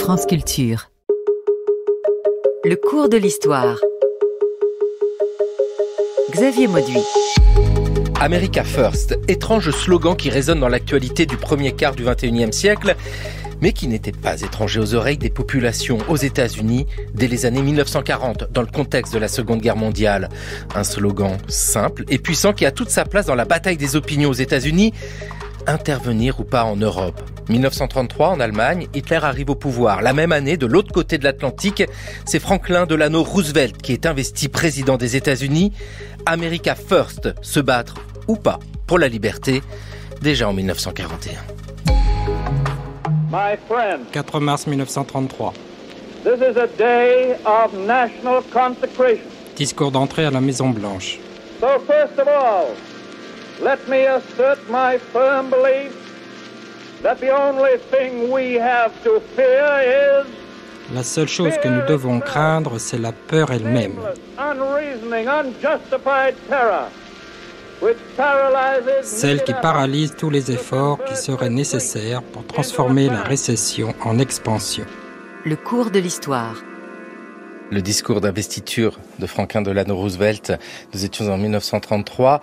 France Culture. Le cours de l'histoire. Xavier Mauduit. America First, étrange slogan qui résonne dans l'actualité du premier quart du XXIe siècle, mais qui n'était pas étranger aux oreilles des populations aux États-Unis dès les années 1940, dans le contexte de la Seconde Guerre mondiale. Un slogan simple et puissant qui a toute sa place dans la bataille des opinions aux États-Unis, intervenir ou pas en Europe. 1933, en Allemagne, Hitler arrive au pouvoir. La même année, de l'autre côté de l'Atlantique, c'est Franklin Delano Roosevelt qui est investi président des États-Unis. America First, se battre ou pas pour la liberté, déjà en 1941. 4 mars 1933. This is a day of national consecration. Discours d'entrée à la Maison-Blanche. So first of all, let me assert my firm belief that the only thing we have to fear is La seule chose que nous devons craindre, c'est la peur elle-même. unreasoning, unjustified terror, which paralyzes Celle qui paralyse tous les efforts qui seraient nécessaires pour transformer la récession en expansion. Le cours de l'histoire. Le discours d'investiture de Franklin Delano Roosevelt, nous étions en 1933.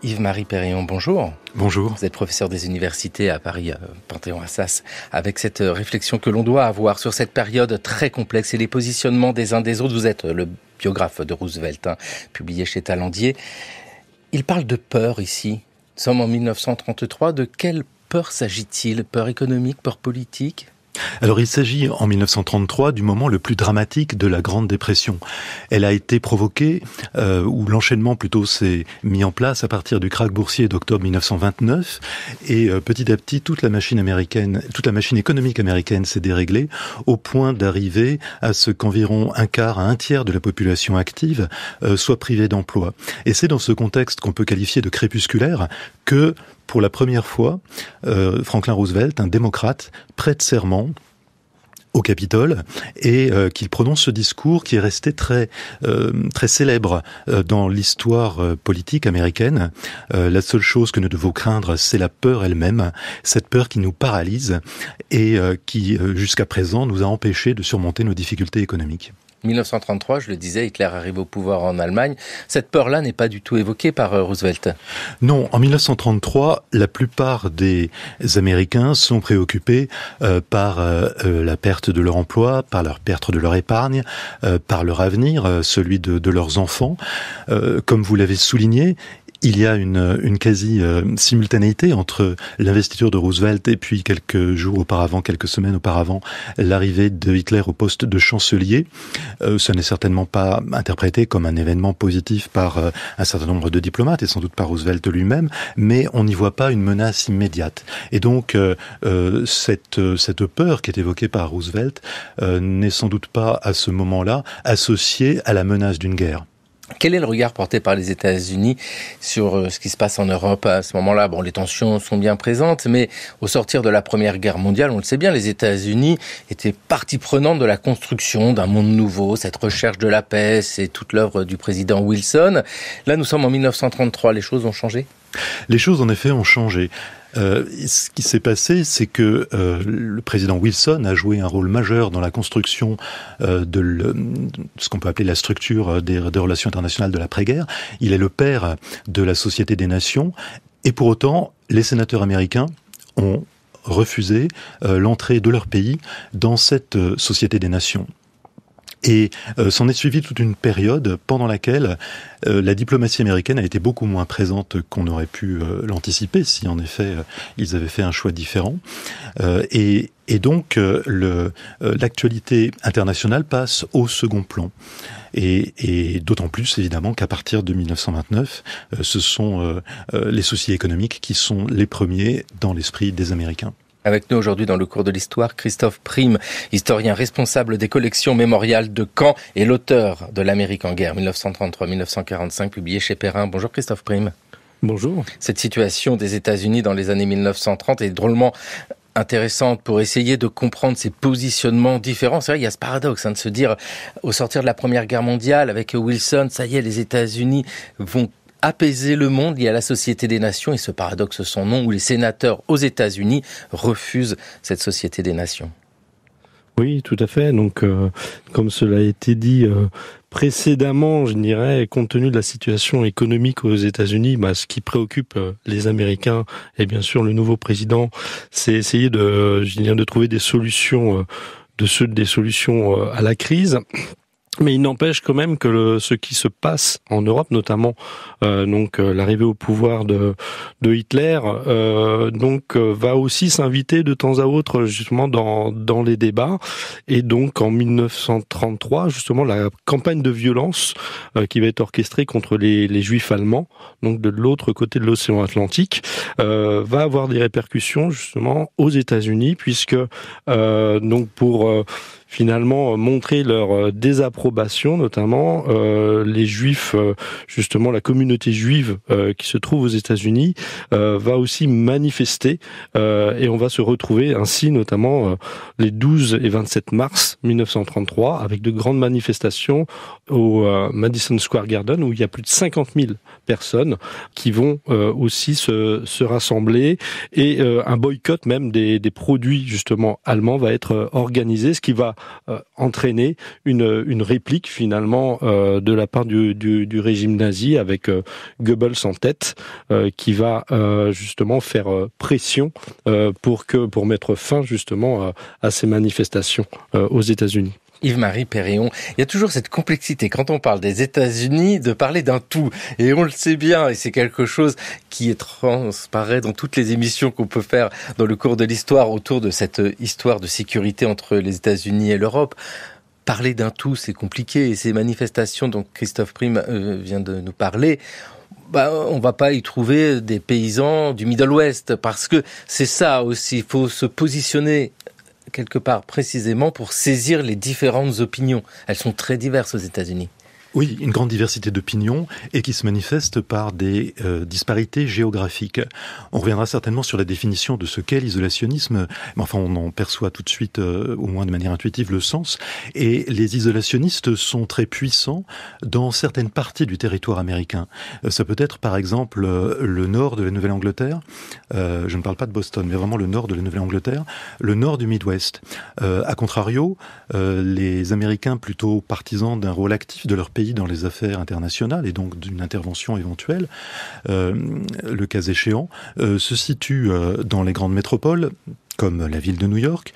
Yves-Marie Périllon, bonjour. Bonjour. Vous êtes professeur des universités à Paris, Panthéon-Assas, avec cette réflexion que l'on doit avoir sur cette période très complexe et les positionnements des uns des autres. Vous êtes le biographe de Roosevelt, publié chez Talandier. Il parle de peur ici. Nous sommes en 1933. De quelle peur s'agit-il ? Peur économique, peur politique ? Alors il s'agit en 1933 du moment le plus dramatique de la Grande Dépression. Elle a été provoquée, ou l'enchaînement plutôt s'est mis en place à partir du krach boursier d'octobre 1929, et petit à petit toute la machine économique américaine s'est déréglée au point d'arriver à ce qu'environ un quart à un tiers de la population active soit privée d'emploi. Et c'est dans ce contexte qu'on peut qualifier de crépusculaire que pour la première fois, Franklin Roosevelt, un démocrate, prête serment au Capitole et qu'il prononce ce discours qui est resté très célèbre dans l'histoire politique américaine. La seule chose que nous devons craindre, c'est la peur elle-même, cette peur qui nous paralyse et qui, jusqu'à présent, nous a empêchés de surmonter nos difficultés économiques. 1933, je le disais, Hitler arrive au pouvoir en Allemagne. Cette peur-là n'est pas du tout évoquée par Roosevelt. Non, en 1933, la plupart des Américains sont préoccupés par la perte de leur emploi, par la perte de leur épargne, par leur avenir, celui de leurs enfants. Comme vous l'avez souligné, il y a une quasi-simultanéité entre l'investiture de Roosevelt et puis quelques semaines auparavant, l'arrivée de Hitler au poste de chancelier. Ça n'est certainement pas interprété comme un événement positif par un certain nombre de diplomates et sans doute par Roosevelt lui-même, mais on n'y voit pas une menace immédiate. Et donc, cette peur qui est évoquée par Roosevelt n'est sans doute pas à ce moment-là associée à la menace d'une guerre. Quel est le regard porté par les États-Unis sur ce qui se passe en Europe à ce moment-là ? Bon, les tensions sont bien présentes, mais au sortir de la Première Guerre mondiale, on le sait bien, les États-Unis étaient partie prenante de la construction d'un monde nouveau, cette recherche de la paix, c'est toute l'œuvre du président Wilson. Là, nous sommes en 1933, les choses ont changé ? Les choses, en effet, ont changé. Ce qui s'est passé, c'est que le président Wilson a joué un rôle majeur dans la construction de ce qu'on peut appeler la structure des relations internationales de l'après-guerre. Il est le père de la Société des Nations, et pour autant, les sénateurs américains ont refusé l'entrée de leur pays dans cette Société des Nations. Et s'en est suivi toute une période pendant laquelle la diplomatie américaine a été beaucoup moins présente qu'on aurait pu l'anticiper, si en effet ils avaient fait un choix différent. Et donc l'actualité internationale passe au second plan. Et d'autant plus évidemment qu'à partir de 1929, ce sont les soucis économiques qui sont les premiers dans l'esprit des Américains. Avec nous aujourd'hui dans le cours de l'histoire, Christophe Prime, historien responsable des collections mémoriales de Caen et l'auteur de l'Amérique en guerre 1933-1945, publié chez Perrin. Bonjour Christophe Prime. Bonjour. Cette situation des États-Unis dans les années 1930 est drôlement intéressante pour essayer de comprendre ces positionnements différents. C'est vrai, il y a ce paradoxe de se dire, au sortir de la Première Guerre mondiale, avec Wilson, ça y est, les États-Unis vont apaiser le monde lié à la Société des Nations, et ce paradoxe sans nom où les sénateurs aux États-Unis refusent cette Société des Nations. Oui, tout à fait. Donc, comme cela a été dit précédemment, je dirais, compte tenu de la situation économique aux États-Unis, ce qui préoccupe les Américains et bien sûr le nouveau président, c'est essayer de trouver des solutions, des solutions à la crise. Mais il n'empêche quand même que ce qui se passe en Europe, notamment l'arrivée au pouvoir de Hitler, va aussi s'inviter de temps à autre justement dans les débats. Et donc en 1933, justement, la campagne de violence qui va être orchestrée contre les Juifs allemands, donc de l'autre côté de l'océan Atlantique, va avoir des répercussions justement aux États-Unis, puisque pour finalement montrer leur désapprobation, notamment les Juifs, justement la communauté juive qui se trouve aux États-Unis va aussi manifester et on va se retrouver ainsi notamment les 12 et 27 mars 1933 avec de grandes manifestations au Madison Square Garden où il y a plus de 50 000 personnes qui vont aussi se rassembler et un boycott même des produits justement allemands va être organisé, ce qui va entraîner une réplique finalement de la part du régime nazi avec Goebbels en tête qui va justement faire pression pour mettre fin justement à ces manifestations aux États-Unis. Yves-Marie Perréon, il y a toujours cette complexité quand on parle des États-Unis de parler d'un tout et on le sait bien et c'est quelque chose qui transparaît dans toutes les émissions qu'on peut faire dans le cours de l'histoire autour de cette histoire de sécurité entre les États-Unis et l'Europe. Parler d'un tout, c'est compliqué et ces manifestations dont Christophe Prime vient de nous parler, on va pas y trouver des paysans du Middle West parce que c'est ça aussi, il faut se positionner quelque part précisément pour saisir les différentes opinions. Elles sont très diverses aux États-Unis. Oui, une grande diversité d'opinions et qui se manifeste par des disparités géographiques. On reviendra certainement sur la définition de ce qu'est l'isolationnisme, mais enfin on en perçoit tout de suite, au moins de manière intuitive, le sens. Et les isolationnistes sont très puissants dans certaines parties du territoire américain. Ça peut être par exemple le nord de la Nouvelle-Angleterre, je ne parle pas de Boston, mais vraiment le nord de la Nouvelle-Angleterre, le nord du Midwest. A contrario, les Américains plutôt partisans d'un rôle actif de leur pays dans les affaires internationales et donc d'une intervention éventuelle, le cas échéant, se situe dans les grandes métropoles, comme la ville de New York,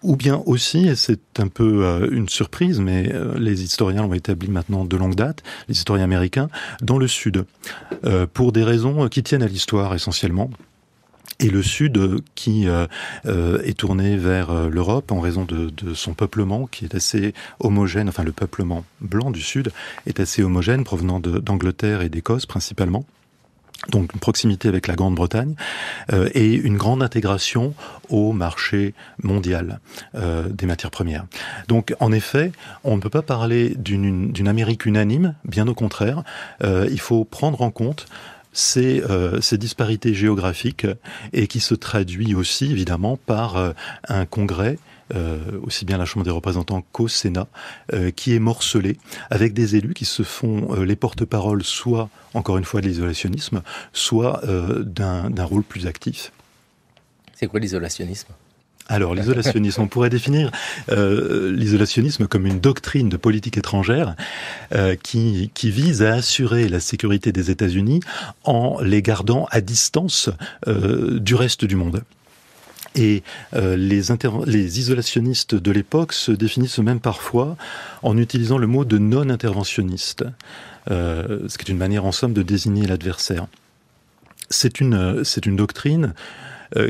ou bien aussi, et c'est un peu une surprise, mais les historiens l'ont établi maintenant de longue date, les historiens américains, dans le sud, pour des raisons qui tiennent à l'histoire essentiellement. Et le Sud qui est tourné vers l'Europe en raison de son peuplement qui est assez homogène, enfin le peuplement blanc du Sud est assez homogène provenant d'Angleterre et d'Écosse principalement. Donc une proximité avec la Grande-Bretagne et une grande intégration au marché mondial des matières premières. Donc en effet, on ne peut pas parler d'une Amérique unanime, bien au contraire. Il faut prendre en compte ces disparités géographiques et qui se traduit aussi évidemment par un congrès, aussi bien à la Chambre des représentants qu'au Sénat, qui est morcelé avec des élus qui se font les porte-paroles soit, encore une fois, de l'isolationnisme, soit d'un rôle plus actif. C'est quoi l'isolationnisme ? Alors, l'isolationnisme, on pourrait définir l'isolationnisme comme une doctrine de politique étrangère qui vise à assurer la sécurité des États-Unis en les gardant à distance du reste du monde. Et les isolationnistes de l'époque se définissent eux-mêmes parfois en utilisant le mot de non-interventionniste, ce qui est une manière en somme de désigner l'adversaire. C'est une doctrine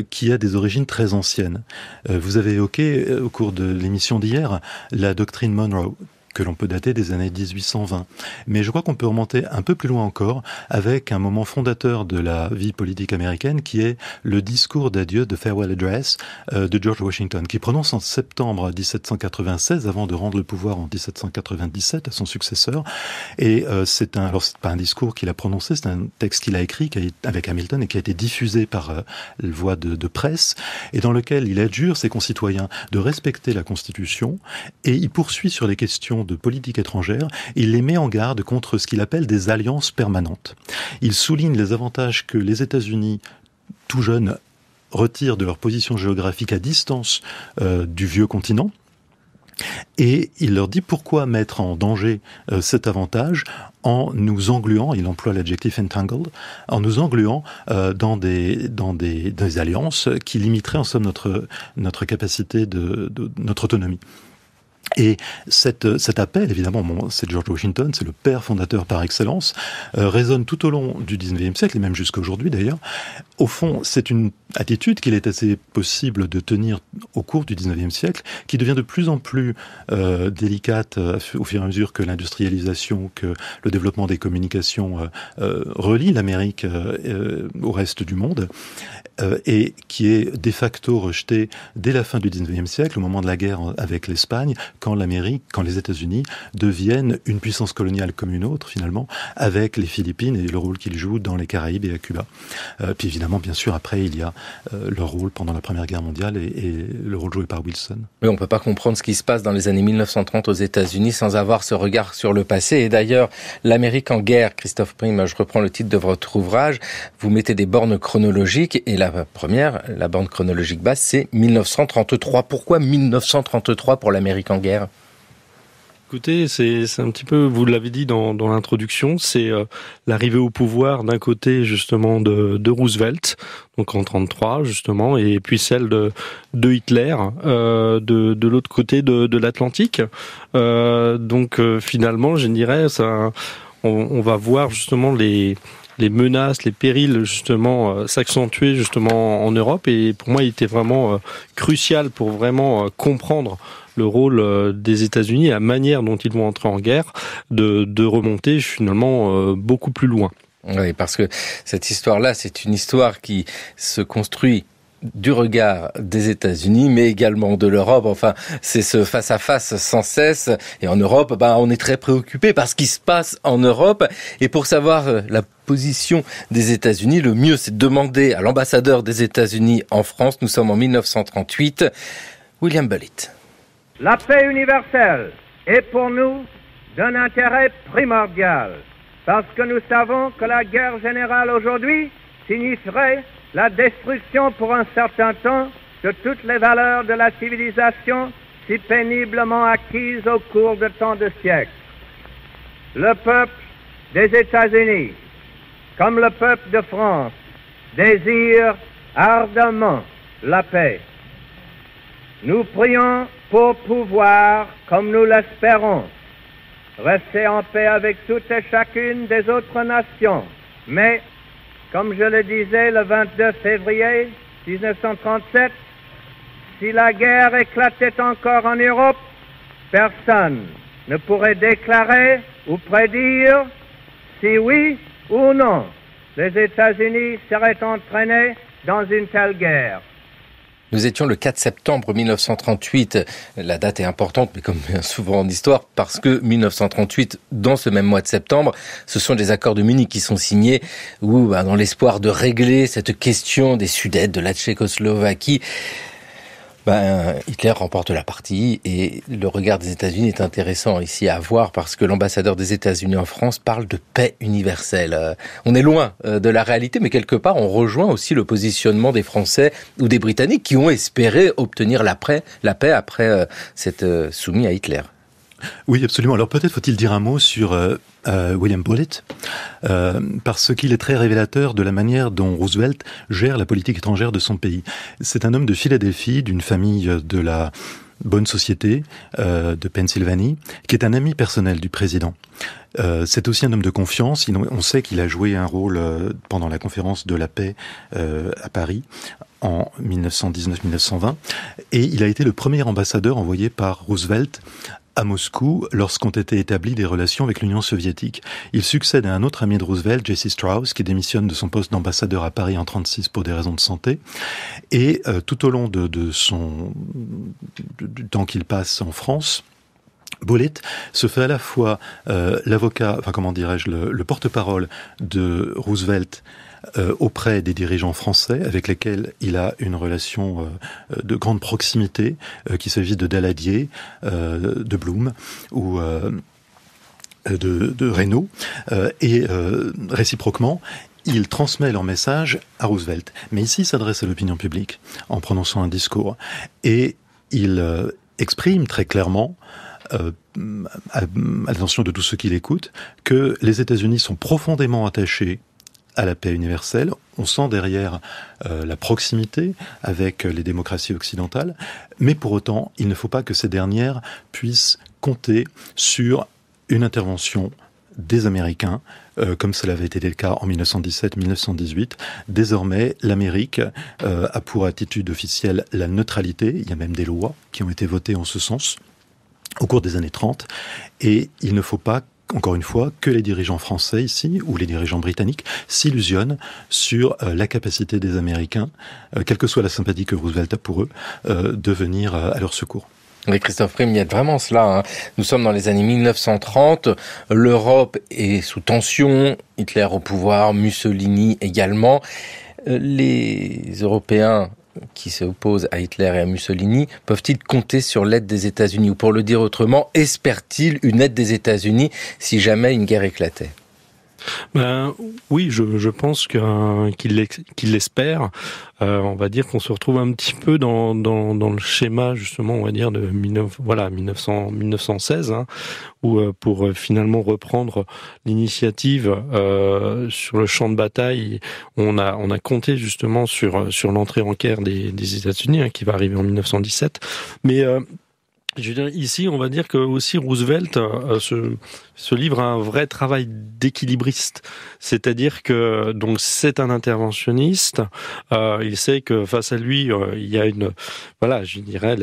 qui a des origines très anciennes. Vous avez évoqué au cours de l'émission d'hier la doctrine Monroe, que l'on peut dater des années 1820. Mais je crois qu'on peut remonter un peu plus loin encore avec un moment fondateur de la vie politique américaine qui est le discours d'adieu de Farewell Address de George Washington, qui prononce en septembre 1796 avant de rendre le pouvoir en 1797 à son successeur. Et c'est pas un discours qu'il a prononcé, c'est un texte qu'il a écrit avec Hamilton et qui a été diffusé par voie de presse et dans lequel il adjure ses concitoyens de respecter la Constitution et il poursuit sur les questions de politique étrangère, il les met en garde contre ce qu'il appelle des alliances permanentes. Il souligne les avantages que les États-Unis, tout jeunes, retirent de leur position géographique à distance du vieux continent, Et il leur dit pourquoi mettre en danger cet avantage en nous engluant, il emploie l'adjectif entangled, en nous engluant dans des alliances qui limiteraient en somme notre capacité de notre autonomie. Et cet appel, évidemment, c'est George Washington, c'est le père fondateur par excellence, résonne tout au long du XIXe siècle, et même jusqu'à aujourd'hui d'ailleurs. Au fond, c'est une attitude qu'il est assez possible de tenir au cours du XIXe siècle, qui devient de plus en plus délicate au fur et à mesure que l'industrialisation, que le développement des communications relie l'Amérique au reste du monde, et qui est de facto rejetée dès la fin du XIXe siècle, au moment de la guerre avec l'Espagne, quand les États-Unis deviennent une puissance coloniale comme une autre, finalement, avec les Philippines et le rôle qu'ils jouent dans les Caraïbes et à Cuba. Puis évidemment, bien sûr, après, il y a leur rôle pendant la Première Guerre mondiale et le rôle joué par Wilson. Mais on ne peut pas comprendre ce qui se passe dans les années 1930 aux États-Unis sans avoir ce regard sur le passé. Et d'ailleurs, l'Amérique en guerre, Christophe Prime, je reprends le titre de votre ouvrage, vous mettez des bornes chronologiques, et la borne chronologique basse, c'est 1933. Pourquoi 1933 pour l'Amérique en guerre ? Écoutez, c'est un petit peu, vous l'avez dit dans l'introduction, c'est l'arrivée au pouvoir d'un côté justement de Roosevelt, donc en 1933 justement, et puis celle de Hitler de l'autre côté de l'Atlantique. Donc finalement, je dirais, on va voir justement les menaces, les périls justement s'accentuer justement en Europe, et pour moi il était vraiment crucial pour vraiment comprendre le rôle des États-Unis, la manière dont ils vont entrer en guerre, de remonter finalement beaucoup plus loin. Oui, parce que cette histoire-là, c'est une histoire qui se construit du regard des États-Unis, mais également de l'Europe. Enfin, c'est ce face-à-face sans cesse. Et en Europe, on est très préoccupé par ce qui se passe en Europe. Et pour savoir la position des États-Unis, le mieux, c'est de demander à l'ambassadeur des États-Unis en France. Nous sommes en 1938. William Bullitt. La paix universelle est pour nous d'un intérêt primordial, parce que nous savons que la guerre générale aujourd'hui signifierait la destruction pour un certain temps de toutes les valeurs de la civilisation si péniblement acquises au cours de tant de siècles. Le peuple des États-Unis, comme le peuple de France, désire ardemment la paix. Nous prions pour pouvoir, comme nous l'espérons, rester en paix avec toutes et chacune des autres nations. Mais, comme je le disais le 22 février 1937, si la guerre éclatait encore en Europe, personne ne pourrait déclarer ou prédire si oui ou non les États-Unis seraient entraînés dans une telle guerre. Nous étions le 4 septembre 1938. La date est importante, mais comme bien souvent en histoire, parce que 1938, dans ce même mois de septembre, ce sont les accords de Munich qui sont signés, où, dans l'espoir de régler cette question des Sudètes, de la Tchécoslovaquie, Hitler remporte la partie, et le regard des États-Unis est intéressant ici à voir, parce que l'ambassadeur des États-Unis en France parle de paix universelle. On est loin de la réalité, mais quelque part on rejoint aussi le positionnement des Français ou des Britanniques qui ont espéré obtenir la paix après s'être soumis à Hitler. Oui, absolument. Alors peut-être faut-il dire un mot sur William Bullitt, parce qu'il est très révélateur de la manière dont Roosevelt gère la politique étrangère de son pays. C'est un homme de Philadelphie, d'une famille de la bonne société de Pennsylvanie, qui est un ami personnel du président. C'est aussi un homme de confiance. On sait qu'il a joué un rôle pendant la conférence de la paix à Paris en 1919-1920, et il a été le premier ambassadeur envoyé par Roosevelt à Moscou lorsqu'ont été établies des relations avec l'Union soviétique. Il succède à un autre ami de Roosevelt, Jesse Strauss, qui démissionne de son poste d'ambassadeur à Paris en 1936 pour des raisons de santé. Et tout au long du temps qu'il passe en France, Bullitt se fait à la fois l'avocat, le porte-parole de Roosevelt auprès des dirigeants français avec lesquels il a une relation de grande proximité, qu'il s'agisse de Daladier, de Blum ou de Reynaud, et réciproquement, il transmet leur message à Roosevelt. Mais ici, il s'adresse à l'opinion publique en prononçant un discours. Et il exprime très clairement, à l'attention de tous ceux qui l'écoutent, que les États-Unis sont profondément attachés à la paix universelle. On sent derrière la proximité avec les démocraties occidentales, mais pour autant, il ne faut pas que ces dernières puissent compter sur une intervention des Américains, comme cela avait été le cas en 1917-1918. Désormais, l'Amérique a pour attitude officielle la neutralité. Il y a même des lois qui ont été votées en ce sens au cours des années 30. Et il ne faut pas, encore une fois, que les dirigeants français ici, ou les dirigeants britanniques, s'illusionnent sur la capacité des Américains, quelle que soit la sympathie que Roosevelt a pour eux, de venir à leur secours. Oui, Christophe Prime, il y a vraiment cela. Nous sommes dans les années 1930, l'Europe est sous tension, Hitler au pouvoir, Mussolini également. Les Européens qui s'opposent à Hitler et à Mussolini peuvent-ils compter sur l'aide des États-Unis? Ou pour le dire autrement, espèrent-ils une aide des États-Unis si jamais une guerre éclatait? Oui, je pense qu'il l'espère. On va dire qu'on se retrouve un petit peu dans le schéma, justement, on va dire, de 1916, où pour finalement reprendre l'initiative sur le champ de bataille, on a compté justement sur l'entrée en guerre des États-Unis, qui va arriver en 1917. Mais je veux dire, ici, on va dire que aussi Roosevelt se livre à un vrai travail d'équilibriste. C'est-à-dire que donc c'est un interventionniste. Il sait que face à lui, il y a je dirais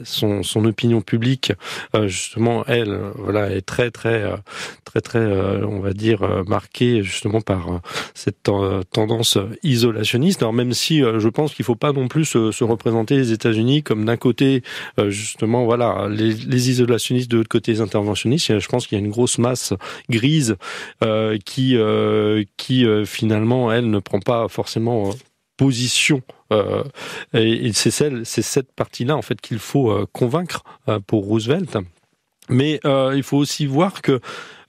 son opinion publique, justement, elle, est très, on va dire, marquée justement par cette tendance isolationniste. Alors même si je pense qu'il faut pas non plus se représenter les États-Unis comme d'un côté, justement, les isolationnistes, de l'autre côté les interventionnistes. Je pense qu'il y a une grosse masse grise qui finalement, elle, ne prend pas forcément position. Et c'est cette partie-là en fait qu'il faut convaincre pour Roosevelt. Mais il faut aussi voir que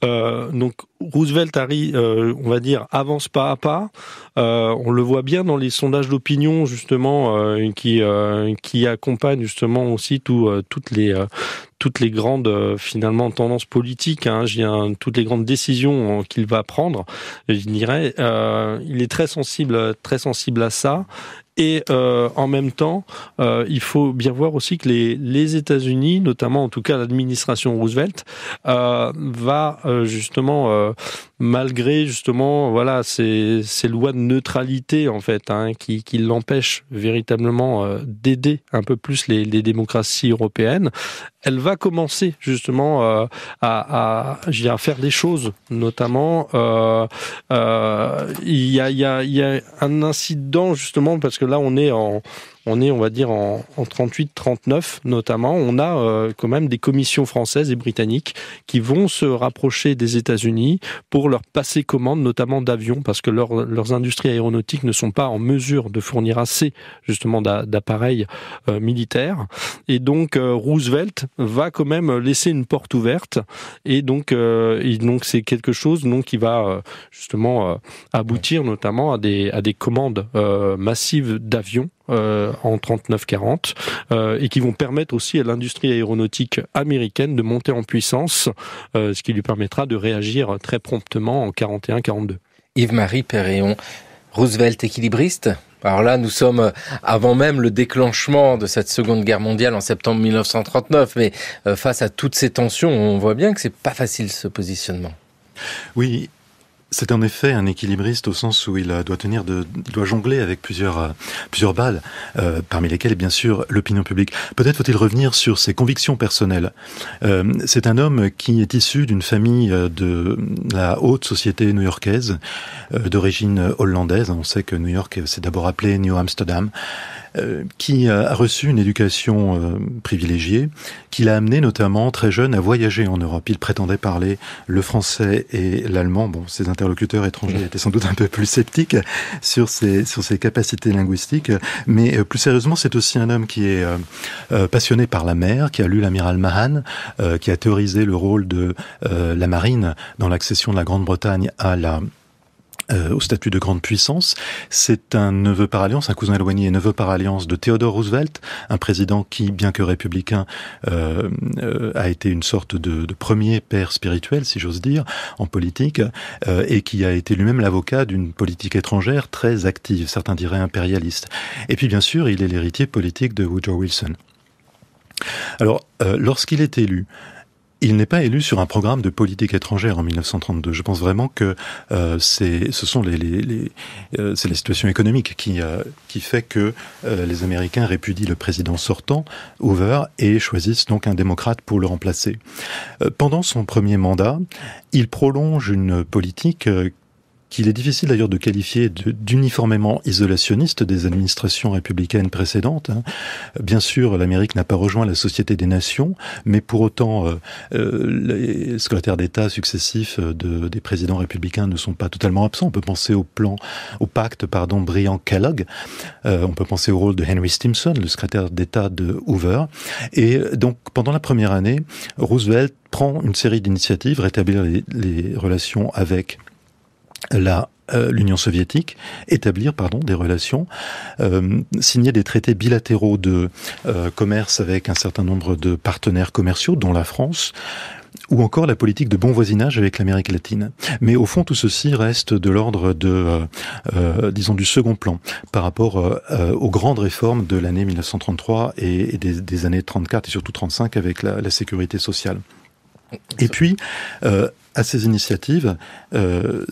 donc Roosevelt arrive, on va dire, avance pas à pas. On le voit bien dans les sondages d'opinion justement qui accompagnent justement aussi toutes les grandes finalement tendances politiques, toutes les grandes décisions qu'il va prendre. Je dirais, il est très sensible à ça. Et en même temps, il faut bien voir aussi que les États-Unis, notamment en tout cas l'administration Roosevelt, va justement, malgré justement ces lois de neutralité en fait, qui l'empêchent véritablement d'aider un peu plus les démocraties européennes, elle va commencer justement à faire des choses, notamment il y a un incident justement parce que là on est on va dire en 38-39 notamment, on a quand même des commissions françaises et britanniques qui vont se rapprocher des États-Unis pour leur passer commande, notamment d'avions, parce que leurs industries aéronautiques ne sont pas en mesure de fournir assez justement d'appareils militaires. Et donc Roosevelt va quand même laisser une porte ouverte. Et donc c'est quelque chose qui va justement aboutir notamment à des commandes massives d'avions en 39-40 et qui vont permettre aussi à l'industrie aéronautique américaine de monter en puissance, ce qui lui permettra de réagir très promptement en 41-42. Yves-Marie Perréon, Roosevelt équilibriste? Alors là, nous sommes avant même le déclenchement de cette Seconde Guerre mondiale en septembre 1939, mais face à toutes ces tensions, on voit bien que c'est pas facile ce positionnement. Oui. C'est en effet un équilibriste au sens où il doit jongler avec plusieurs balles, parmi lesquelles, bien sûr, l'opinion publique. Peut-être faut-il revenir sur ses convictions personnelles. C'est un homme qui est issu d'une famille de la haute société new-yorkaise, d'origine hollandaise. On sait que New York s'est d'abord appelé New Amsterdam. Qui a reçu une éducation privilégiée, qui l'a amené notamment très jeune à voyager en Europe. Il prétendait parler le français et l'allemand. Bon, ses interlocuteurs étrangers étaient sans doute un peu plus sceptiques sur ses capacités linguistiques, mais plus sérieusement, c'est aussi un homme qui est passionné par la mer, qui a lu l'amiral Mahan, qui a théorisé le rôle de la marine dans l'accession de la Grande-Bretagne à au statut de grande puissance. C'est un neveu par alliance, un cousin éloigné et neveu par alliance de Theodore Roosevelt, un président qui, bien que républicain, a été une sorte de premier père spirituel, si j'ose dire, en politique, et qui a été lui-même l'avocat d'une politique étrangère très active, certains diraient impérialiste. Et puis bien sûr, il est l'héritier politique de Woodrow Wilson. Alors, lorsqu'il est élu, il n'est pas élu sur un programme de politique étrangère en 1932. Je pense vraiment que c'est la situation économique qui fait que les Américains répudient le président sortant, Hoover, et choisissent donc un démocrate pour le remplacer. Pendant son premier mandat, il prolonge une politique qu'il est difficile d'ailleurs de qualifier d'uniformément isolationniste des administrations républicaines précédentes. Bien sûr, l'Amérique n'a pas rejoint la Société des Nations, mais pour autant, les secrétaires d'État successifs des présidents républicains ne sont pas totalement absents. On peut penser au pacte Briand-Kellogg. On peut penser au rôle de Henry Stimson, le secrétaire d'État de Hoover. Et donc, pendant la première année, Roosevelt prend une série d'initiatives, rétablir les relations avec l'Union soviétique, établir des relations, signer des traités bilatéraux de commerce avec un certain nombre de partenaires commerciaux, dont la France, ou encore la politique de bon voisinage avec l'Amérique latine. Mais au fond, tout ceci reste de l'ordre du second plan par rapport aux grandes réformes de l'année 1933 et des années 34 et surtout 35 avec la sécurité sociale. Et puis, à ces initiatives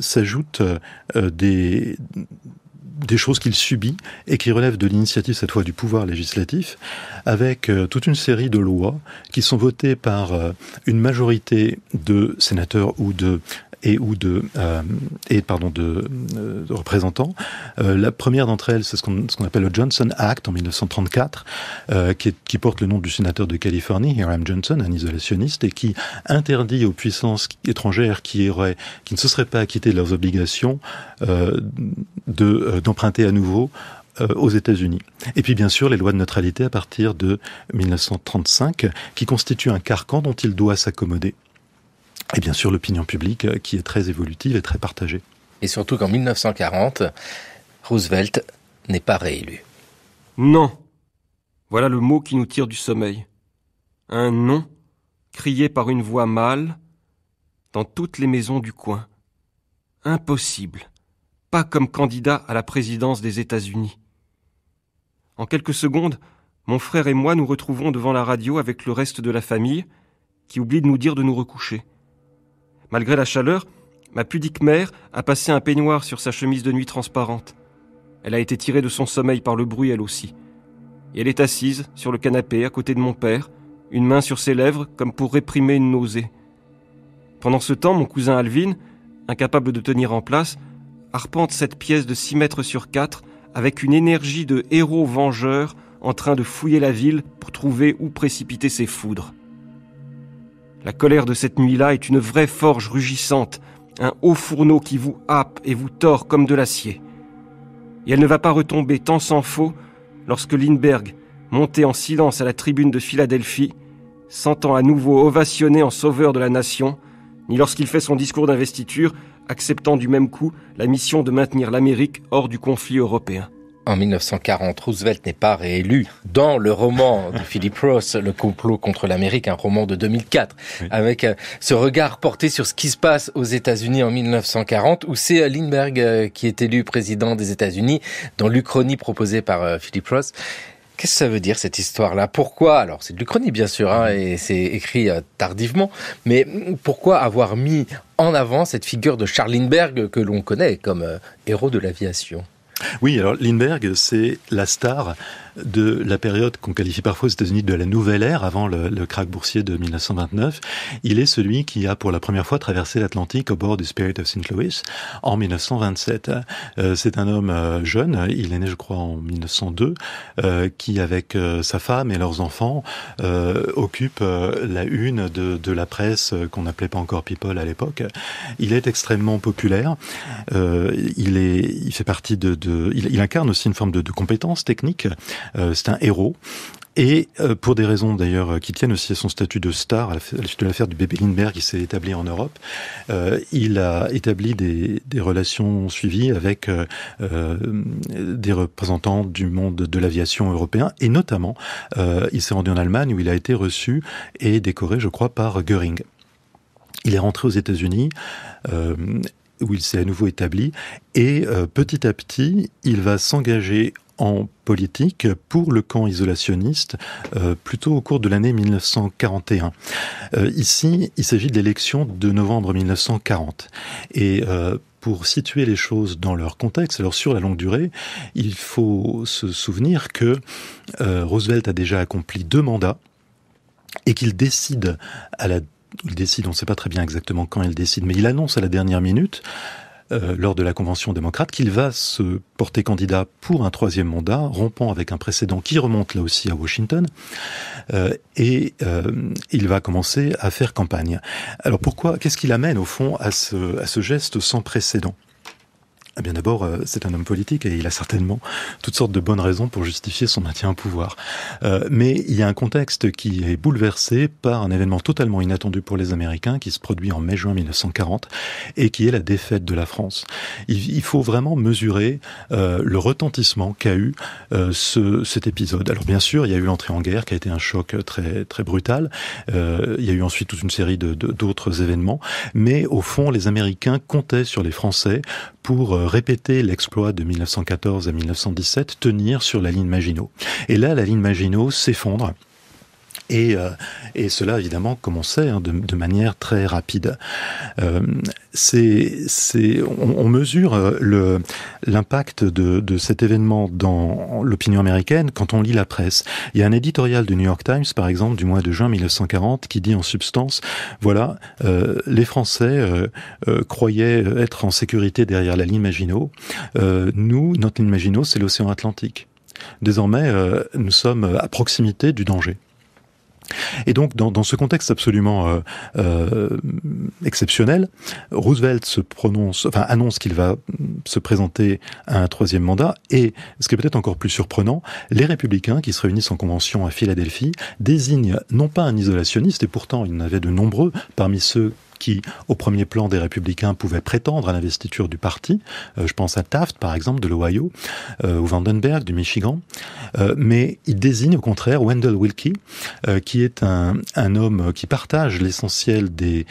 s'ajoutent des choses qu'il subit et qui relèvent de l'initiative, cette fois du pouvoir législatif, avec toute une série de lois qui sont votées par une majorité de sénateurs ou de représentants. La première d'entre elles, c'est ce qu'on appelle le Johnson Act en 1934, qui porte le nom du sénateur de Californie, Hiram Johnson, un isolationniste, et qui interdit aux puissances étrangères qui ne se seraient pas acquittées de leurs obligations d'emprunter à nouveau aux États-Unis. Et puis bien sûr les lois de neutralité à partir de 1935, qui constituent un carcan dont il doit s'accommoder. Et bien sûr l'opinion publique qui est très évolutive et très partagée. Et surtout qu'en 1940, Roosevelt n'est pas réélu. Non. Voilà le mot qui nous tire du sommeil. Un non, crié par une voix mâle, dans toutes les maisons du coin. Impossible. Pas comme candidat à la présidence des États-Unis. En quelques secondes, mon frère et moi nous retrouvons devant la radio avec le reste de la famille, qui oublie de nous dire de nous recoucher. Malgré la chaleur, ma pudique mère a passé un peignoir sur sa chemise de nuit transparente. Elle a été tirée de son sommeil par le bruit, elle aussi. Et elle est assise sur le canapé à côté de mon père, une main sur ses lèvres comme pour réprimer une nausée. Pendant ce temps, mon cousin Alvin, incapable de tenir en place, arpente cette pièce de 6 mètres sur 4 avec une énergie de héros vengeur en train de fouiller la ville pour trouver où précipiter ses foudres. La colère de cette nuit-là est une vraie forge rugissante, un haut fourneau qui vous happe et vous tord comme de l'acier. Et elle ne va pas retomber tant s'en faut lorsque Lindbergh, monté en silence à la tribune de Philadelphie, s'entend à nouveau ovationner en sauveur de la nation, ni lorsqu'il fait son discours d'investiture, acceptant du même coup la mission de maintenir l'Amérique hors du conflit européen. En 1940, Roosevelt n'est pas réélu. Dans le roman de Philip Roth, Le complot contre l'Amérique, un roman de 2004, oui, avec ce regard porté sur ce qui se passe aux États-Unis en 1940, où c'est Lindbergh qui est élu président des États-Unis, dans l'Uchronie proposée par Philip Roth. Qu'est-ce que ça veut dire, cette histoire-là? Pourquoi? Alors, c'est de l'Uchronie, bien sûr, et c'est écrit tardivement, mais pourquoi avoir mis en avant cette figure de Charles Lindbergh que l'on connaît comme héros de l'aviation? Oui, alors Lindbergh, c'est la star de la période qu'on qualifie parfois aux États-Unis de la nouvelle ère, avant le krach boursier de 1929. Il est celui qui a pour la première fois traversé l'Atlantique au bord du Spirit of St. Louis en 1927. C'est un homme jeune, il est né je crois en 1902, qui avec sa femme et leurs enfants occupe la une de la presse qu'on n'appelait pas encore People à l'époque. Il est extrêmement populaire, il fait partie de il incarne aussi une forme de compétence technique. C'est un héros. Et pour des raisons d'ailleurs qui tiennent aussi à son statut de star, à la suite de l'affaire du bébé Lindbergh qui s'est établi en Europe, il a établi des relations suivies avec des représentants du monde de l'aviation européen, et notamment il s'est rendu en Allemagne où il a été reçu et décoré, je crois, par Göring. Il est rentré aux États-Unis, où il s'est à nouveau établi, et petit à petit, il va s'engager en politique pour le camp isolationniste, plutôt au cours de l'année 1941. Ici, il s'agit de l'élection de novembre 1940. Et pour situer les choses dans leur contexte, alors sur la longue durée, il faut se souvenir que Roosevelt a déjà accompli 2 mandats et qu'il décide on ne sait pas très bien exactement quand il décide, mais il annonce à la dernière minute, lors de la convention démocrate, qu'il va se porter candidat pour un 3e mandat, rompant avec un précédent qui remonte là aussi à Washington, et il va commencer à faire campagne. Alors qu'est-ce qui l'amène au fond à ce geste sans précédent ? Eh bien d'abord, c'est un homme politique et il a certainement toutes sortes de bonnes raisons pour justifier son maintien au pouvoir. Mais il y a un contexte qui est bouleversé par un événement totalement inattendu pour les Américains qui se produit en mai-juin 1940 et qui est la défaite de la France. Il faut vraiment mesurer le retentissement qu'a eu cet épisode. Alors bien sûr, il y a eu l'entrée en guerre qui a été un choc très, très brutal. Il y a eu ensuite toute une série d'autres événements. Mais au fond, les Américains comptaient sur les Français pour répéter l'exploit de 1914 à 1917, tenir sur la ligne Maginot. Et là, la ligne Maginot s'effondre. Et cela, évidemment, comme on sait, de manière très rapide. On mesure l'impact de cet événement dans l'opinion américaine quand on lit la presse. Il y a un éditorial du New York Times, par exemple, du mois de juin 1940, qui dit en substance, voilà, les Français croyaient être en sécurité derrière la ligne Maginot. Nous, notre ligne Maginot, c'est l'océan Atlantique. Désormais, nous sommes à proximité du danger. Et donc, dans ce contexte absolument exceptionnel, Roosevelt annonce qu'il va se présenter à un 3e mandat. Et ce qui est peut-être encore plus surprenant, les républicains qui se réunissent en convention à Philadelphie désignent non pas un isolationniste, et pourtant il y en avait de nombreux parmi ceux qui, au premier plan des Républicains, pouvaient prétendre à l'investiture du parti. Je pense à Taft, par exemple, de l'Ohio, ou Vandenberg, du Michigan. Mais il désigne, au contraire, Wendell Willkie, qui est un homme qui partage l'essentiel des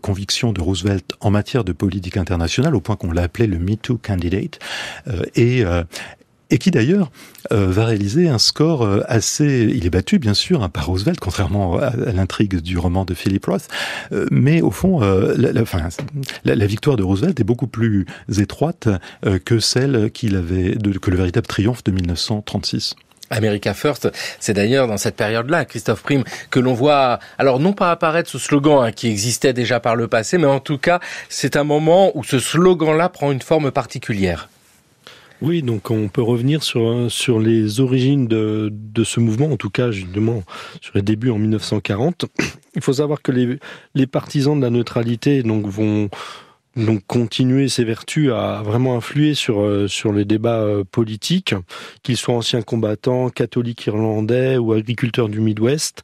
convictions de Roosevelt en matière de politique internationale, au point qu'on l'a appelé le Me Too candidate, et qui d'ailleurs va réaliser un score assez... Il est battu bien sûr par Roosevelt, contrairement à l'intrigue du roman de Philip Roth, mais au fond la victoire de Roosevelt est beaucoup plus étroite que celle que le véritable triomphe de 1936. America First, c'est d'ailleurs dans cette période-là, Christophe Prime, que l'on voit, alors non pas apparaître ce slogan qui existait déjà par le passé, mais en tout cas, c'est un moment où ce slogan-là prend une forme particulière. Oui, donc on peut revenir sur les origines de ce mouvement, en tout cas justement sur les débuts en 1940. Il faut savoir que les partisans de la neutralité vont continuer ces vertus à vraiment influer sur les débats politiques, qu'ils soient anciens combattants, catholiques irlandais ou agriculteurs du Midwest.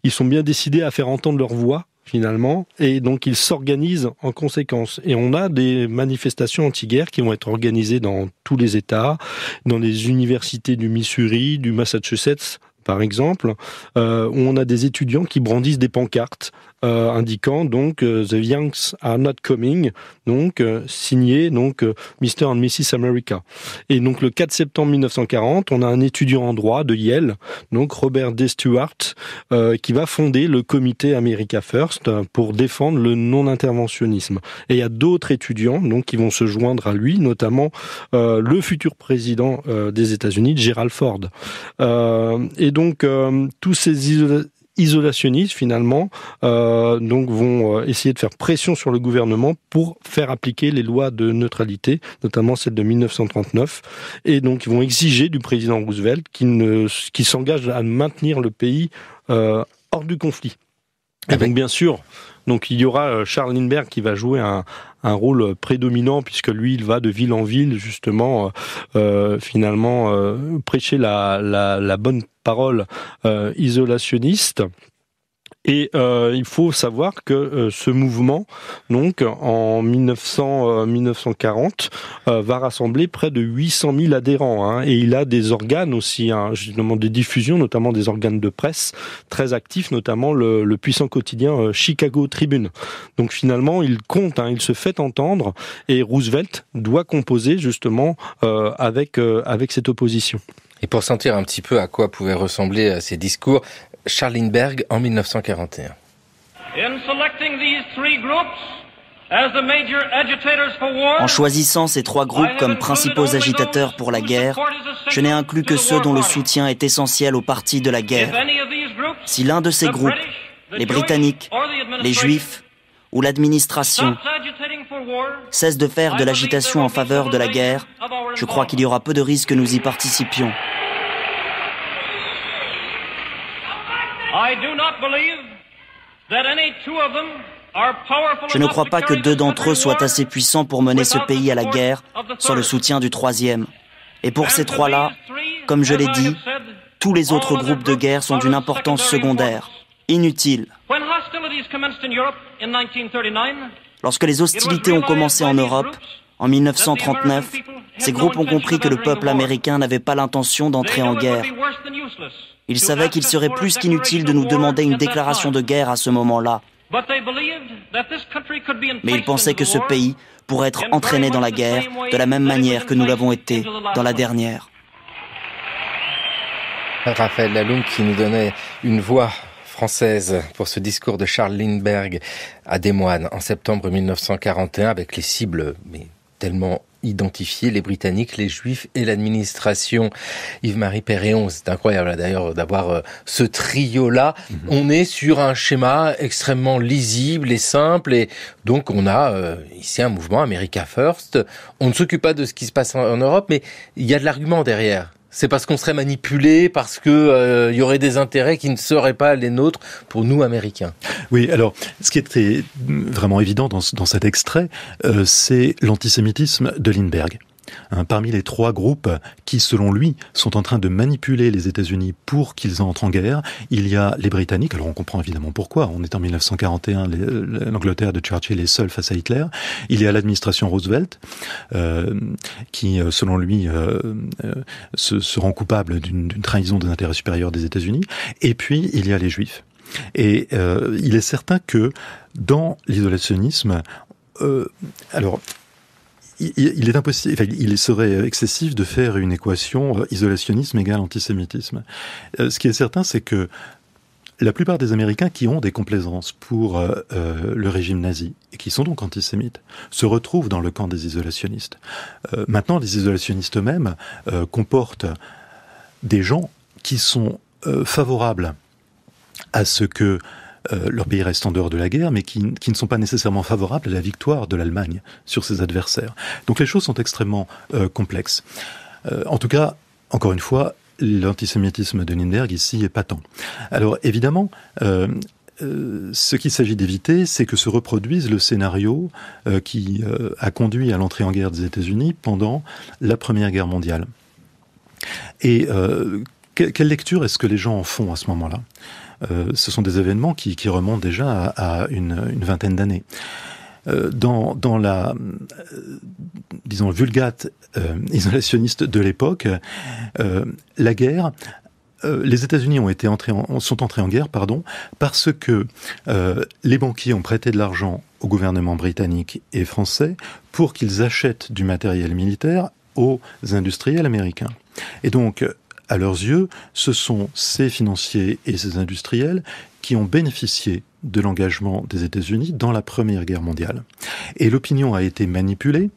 Ils sont bien décidés à faire entendre leur voix, finalement, et donc ils s'organisent en conséquence. Et on a des manifestations anti-guerre qui vont être organisées dans tous les États, dans les universités du Missouri, du Massachusetts, par exemple, où on a des étudiants qui brandissent des pancartes indiquant donc The Yanks are not coming, donc signé Mr. and Mrs. America. Et donc le 4 septembre 1940, on a un étudiant en droit de Yale, donc Robert D. Stewart, qui va fonder le comité America First pour défendre le non-interventionnisme. Et il y a d'autres étudiants qui vont se joindre à lui, notamment le futur président des États-Unis, Gerald Ford. Et donc tous ces isolationnistes finalement vont essayer de faire pression sur le gouvernement pour faire appliquer les lois de neutralité, notamment celle de 1939, et donc ils vont exiger du président Roosevelt qui s'engage à maintenir le pays hors du conflit. Et donc bien sûr, donc il y aura Charles Lindbergh qui va jouer un rôle prédominant, puisque lui, il va de ville en ville, justement, finalement, prêcher la bonne parole isolationniste. Et il faut savoir que ce mouvement, donc en 1940, va rassembler près de 800 000 adhérents. Hein, et il a des organes aussi, justement de diffusion, notamment des organes de presse très actifs, notamment le puissant quotidien Chicago Tribune. Donc finalement, il compte, il se fait entendre, et Roosevelt doit composer justement avec cette opposition. Et pour sentir un petit peu à quoi pouvaient ressembler ces discours, Charles Lindbergh en 1941. En choisissant ces 3 groupes comme principaux agitateurs pour la guerre, je n'ai inclus que ceux dont le soutien est essentiel au parti de la guerre. Si l'un de ces groupes, les Britanniques, les Juifs ou l'administration, cesse de faire de l'agitation en faveur de la guerre, je crois qu'il y aura peu de risques que nous y participions. Je ne crois pas que 2 d'entre eux soient assez puissants pour mener ce pays à la guerre sans le soutien du 3e. Et pour ces 3-là, comme je l'ai dit, tous les autres groupes de guerre sont d'une importance secondaire, inutiles. Lorsque les hostilités ont commencé en Europe, en 1939, ces groupes ont compris que le peuple américain n'avait pas l'intention d'entrer en guerre. Ils savaient qu'il serait plus qu'inutile de nous demander une déclaration de guerre à ce moment-là. Mais ils pensaient que ce pays pourrait être entraîné dans la guerre de la même manière que nous l'avons été dans la dernière. Raphaël Lalonde qui nous donnait une voix française pour ce discours de Charles Lindbergh à Des Moines en septembre 1941 avec les cibles tellement identifiées, les Britanniques, les Juifs et l'administration. Yves-Marie Perréon, c'est incroyable d'ailleurs d'avoir ce trio-là. On est sur un schéma extrêmement lisible et simple et donc on a ici un mouvement America First. On ne s'occupe pas de ce qui se passe en Europe, mais il y a de l'argument derrière. C'est parce qu'on serait manipulé, parce que y aurait des intérêts qui ne seraient pas les nôtres pour nous, Américains. Oui, alors, ce qui était vraiment évident dans cet extrait, c'est l'antisémitisme de Lindbergh. Parmi les 3 groupes qui, selon lui, sont en train de manipuler les États-Unis pour qu'ils entrent en guerre, il y a les Britanniques, alors on comprend évidemment pourquoi, on est en 1941, l'Angleterre de Churchill est seule face à Hitler, il y a l'administration Roosevelt, qui, selon lui, se rend coupable d'une trahison des intérêts supérieurs des États-Unis, et puis il y a les Juifs. Et il est certain que dans l'isolationnisme, il est impossible, il serait excessif de faire une équation isolationnisme égale antisémitisme. Ce qui est certain, c'est que la plupart des Américains qui ont des complaisances pour le régime nazi et qui sont donc antisémites se retrouvent dans le camp des isolationnistes. Maintenant, les isolationnistes eux-mêmes comportent des gens qui sont favorables à ce que leur pays reste en dehors de la guerre, mais qui ne sont pas nécessairement favorables à la victoire de l'Allemagne sur ses adversaires. Donc les choses sont extrêmement complexes. En tout cas, encore une fois, l'antisémitisme de Lindbergh ici est patent. Alors évidemment, ce qu'il s'agit d'éviter, c'est que se reproduise le scénario qui a conduit à l'entrée en guerre des États-Unis pendant la Première Guerre mondiale. Et quelle lecture est-ce que les gens en font à ce moment-là ? Ce sont des événements qui remontent déjà à une vingtaine d'années. Dans la, disons, vulgate isolationniste de l'époque, la guerre, les États-Unis sont entrés en guerre, parce que les banquiers ont prêté de l'argent au gouvernement britannique et français pour qu'ils achètent du matériel militaire aux industriels américains. Et donc, à leurs yeux, ce sont ces financiers et ces industriels qui ont bénéficié de l'engagement des États-Unis dans la Première Guerre mondiale. Et l'opinion a été manipulée,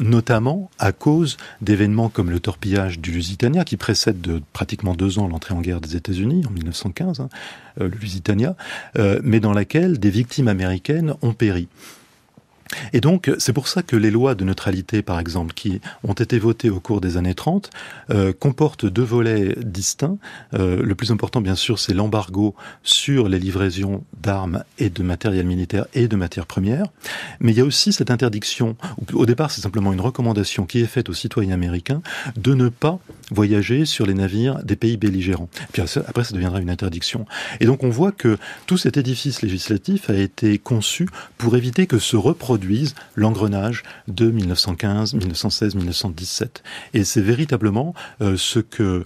notamment à cause d'événements comme le torpillage du Lusitania, qui précède de pratiquement 2 ans l'entrée en guerre des États-Unis, en 1915, le Lusitania, mais dans laquelle des victimes américaines ont péri. Et donc, c'est pour ça que les lois de neutralité, par exemple, qui ont été votées au cours des années 30, comportent 2 volets distincts. Le plus important, bien sûr, c'est l'embargo sur les livraisons d'armes et de matériel militaire et de matières premières. Mais il y a aussi cette interdiction, au départ, c'est simplement une recommandation qui est faite aux citoyens américains de ne pas voyager sur les navires des pays belligérants. Puis après, ça deviendra une interdiction. Et donc, on voit que tout cet édifice législatif a été conçu pour éviter que se reproduise l'engrenage de 1915, 1916, 1917. Et c'est véritablement ce que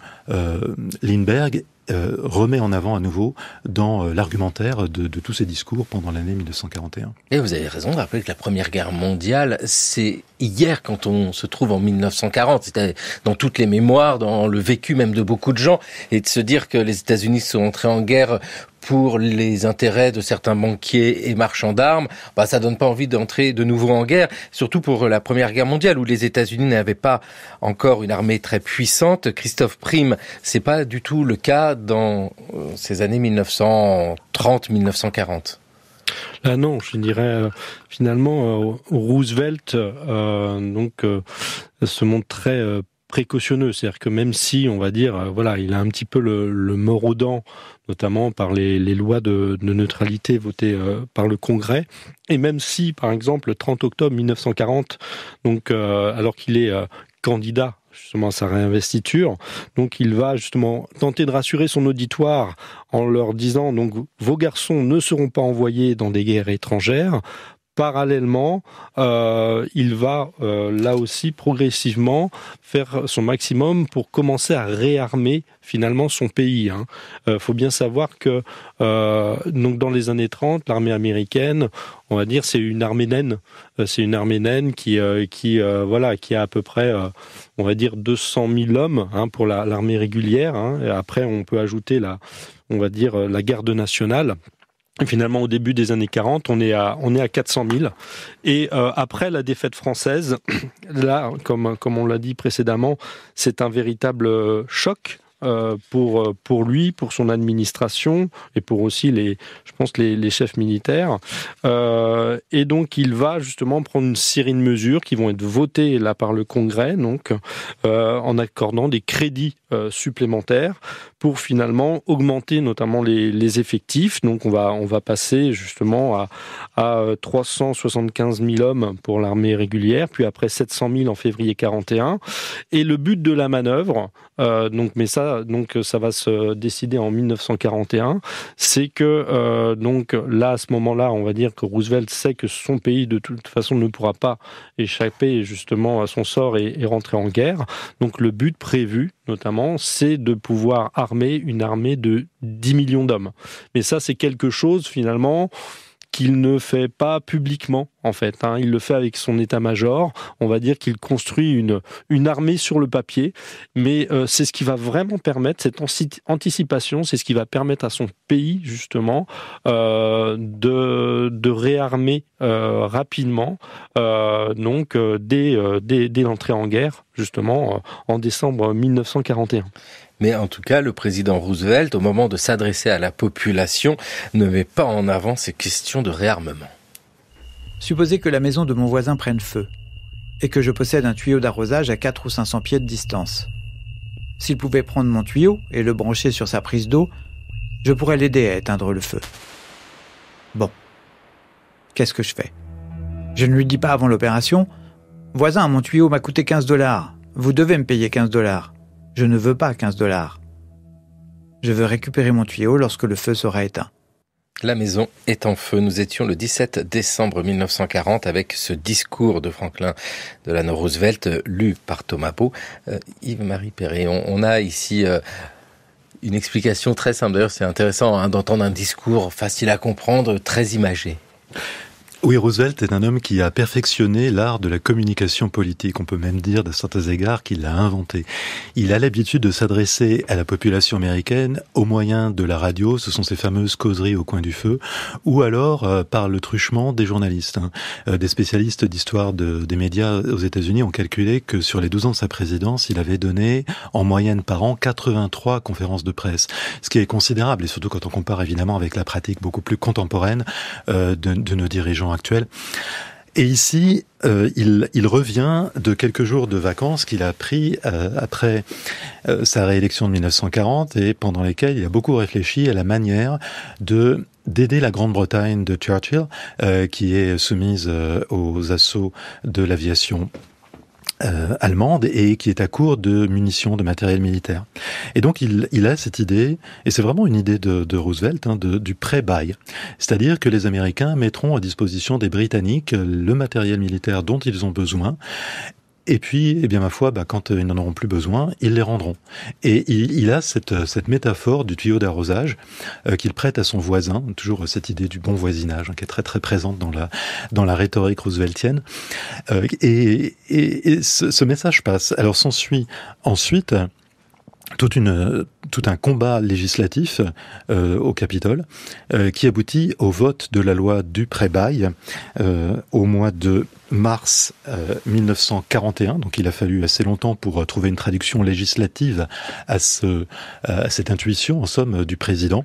Lindbergh remet en avant à nouveau dans l'argumentaire de tous ces discours pendant l'année 1941. Et vous avez raison de rappeler que la Première Guerre mondiale, c'est hier quand on se trouve en 1940. C'était dans toutes les mémoires, dans le vécu même de beaucoup de gens. Et de se dire que les États-Unis sont entrés en guerre pour les intérêts de certains banquiers et marchands d'armes, ça donne pas envie d'entrer de nouveau en guerre, surtout pour la Première Guerre mondiale où les États-Unis n'avaient pas encore une armée très puissante. Christophe Prime, c'est pas du tout le cas dans ces années 1930-1940. Là non, je dirais finalement Roosevelt se montre très précautionneux, c'est-à-dire que même si on va dire il a un petit peu le mort aux dents, notamment par les lois de neutralité votées par le Congrès, et même si par exemple le 30 octobre 1940, alors qu'il est candidat justement à sa réinvestiture, donc il va justement tenter de rassurer son auditoire en leur disant donc vos garçons ne seront pas envoyés dans des guerres étrangères. Parallèlement, il va là aussi progressivement faire son maximum pour commencer à réarmer finalement son pays. Faut bien savoir que donc dans les années 30, l'armée américaine, on va dire, c'est une armée naine. C'est une armée naine qui a à peu près, on va dire 200 000 hommes pour l'armée régulière. Et après, on peut ajouter la garde nationale. Et finalement, au début des années 40, on est à 400 000. Et après la défaite française, là, comme on l'a dit précédemment, c'est un véritable choc pour lui, pour son administration et pour aussi les chefs militaires. Et donc, il va justement prendre une série de mesures qui vont être votées là par le Congrès, donc en accordant des crédits supplémentaires pour finalement augmenter notamment les effectifs. Donc, on va passer justement à 375 000 hommes pour l'armée régulière, puis après 700 000 en février 41. Et le but de la manœuvre, ça va se décider en 1941, c'est que là, à ce moment-là, on va dire que Roosevelt sait que son pays, de toute façon, ne pourra pas échapper justement à son sort et rentrer en guerre. Donc le but prévu, notamment, c'est de pouvoir armer une armée de 10 millions d'hommes. Mais ça, c'est quelque chose, finalement, qu'il ne fait pas publiquement, en fait. Il le fait avec son état-major. On va dire qu'il construit une armée sur le papier. Mais c'est ce qui va vraiment permettre, cette anticipation, c'est ce qui va permettre à son pays, justement, de réarmer rapidement, dès l'entrée en guerre, justement, en décembre 1941. Mais en tout cas, le président Roosevelt, au moment de s'adresser à la population, ne met pas en avant ces questions de réarmement. Supposez que la maison de mon voisin prenne feu et que je possède un tuyau d'arrosage à 400 ou 500 pieds de distance. S'il pouvait prendre mon tuyau et le brancher sur sa prise d'eau, je pourrais l'aider à éteindre le feu. Bon. Qu'est-ce que je fais ? Je ne lui dis pas avant l'opération « Voisin, mon tuyau m'a coûté $15. Vous devez me payer $15. » Je ne veux pas $15. Je veux récupérer mon tuyau lorsque le feu sera éteint. La maison est en feu. Nous étions le 17 décembre 1940 avec ce discours de Franklin Delano Roosevelt lu par Thomas Pau. Yves-Marie Perret, on a ici une explication très simple. D'ailleurs, c'est intéressant d'entendre un discours facile à comprendre, très imagé. Oui, Roosevelt est un homme qui a perfectionné l'art de la communication politique. On peut même dire, de certains égards, qu'il l'a inventé. Il a l'habitude de s'adresser à la population américaine au moyen de la radio, ce sont ces fameuses causeries au coin du feu, ou alors par le truchement des journalistes. Des spécialistes d'histoire des médias aux États-Unis ont calculé que sur les 12 ans de sa présidence, il avait donné en moyenne par an 83 conférences de presse, ce qui est considérable, et surtout quand on compare évidemment avec la pratique beaucoup plus contemporaine de nos dirigeants actuels. Et ici, il revient de quelques jours de vacances qu'il a pris après sa réélection de 1940 et pendant lesquels il a beaucoup réfléchi à la manière d'aider la Grande-Bretagne de Churchill, qui est soumise aux assauts de l'aviation allemande et qui est à court de munitions, de matériel militaire. Et donc il a cette idée, et c'est vraiment une idée de Roosevelt, du pré-buy. C'est-à-dire que les Américains mettront à disposition des Britanniques le matériel militaire dont ils ont besoin. Et puis, eh bien, ma foi, quand ils n'en auront plus besoin, ils les rendront. Et il a cette métaphore du tuyau d'arrosage qu'il prête à son voisin, toujours cette idée du bon voisinage, qui est très très présente dans la rhétorique rooseveltienne. Et ce message passe. Alors s'ensuit ensuite tout un combat législatif au Capitole qui aboutit au vote de la loi du pré-bail au mois de mars 1941. Donc il a fallu assez longtemps pour trouver une traduction législative à cette intuition, en somme, du président.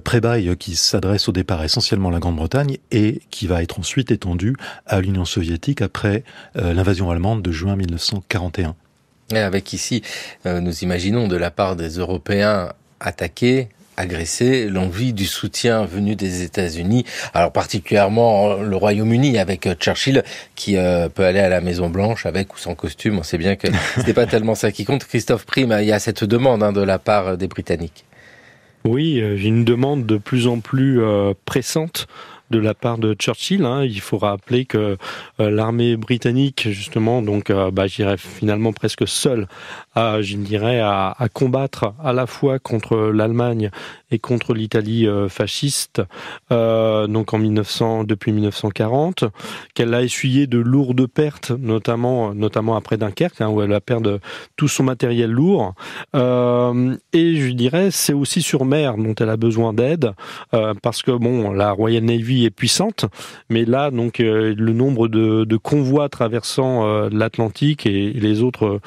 Pré-bail qui s'adresse au départ essentiellement à la Grande-Bretagne et qui va être ensuite étendu à l'Union soviétique après l'invasion allemande de juin 1941. Et avec ici, nous imaginons de la part des Européens attaqués, agressés, l'envie du soutien venu des États-Unis, alors particulièrement le Royaume-Uni avec Churchill qui peut aller à la Maison-Blanche avec ou sans costume. On sait bien que c'était pas tellement ça qui compte. Christophe Prime, il y a cette demande de la part des Britanniques. Oui, j'ai une demande de plus en plus pressante de la part de Churchill. Il faut rappeler que l'armée britannique, justement, donc, je dirais finalement presque seule, à combattre à la fois contre l'Allemagne et contre l'Italie fasciste, donc depuis 1940, qu'elle a essuyé de lourdes pertes, notamment après Dunkerque, où elle a perdu tout son matériel lourd. Et je dirais, c'est aussi sur mer dont elle a besoin d'aide, parce que la Royal Navy est puissante, mais là, donc, le nombre de convois traversant l'Atlantique et les autres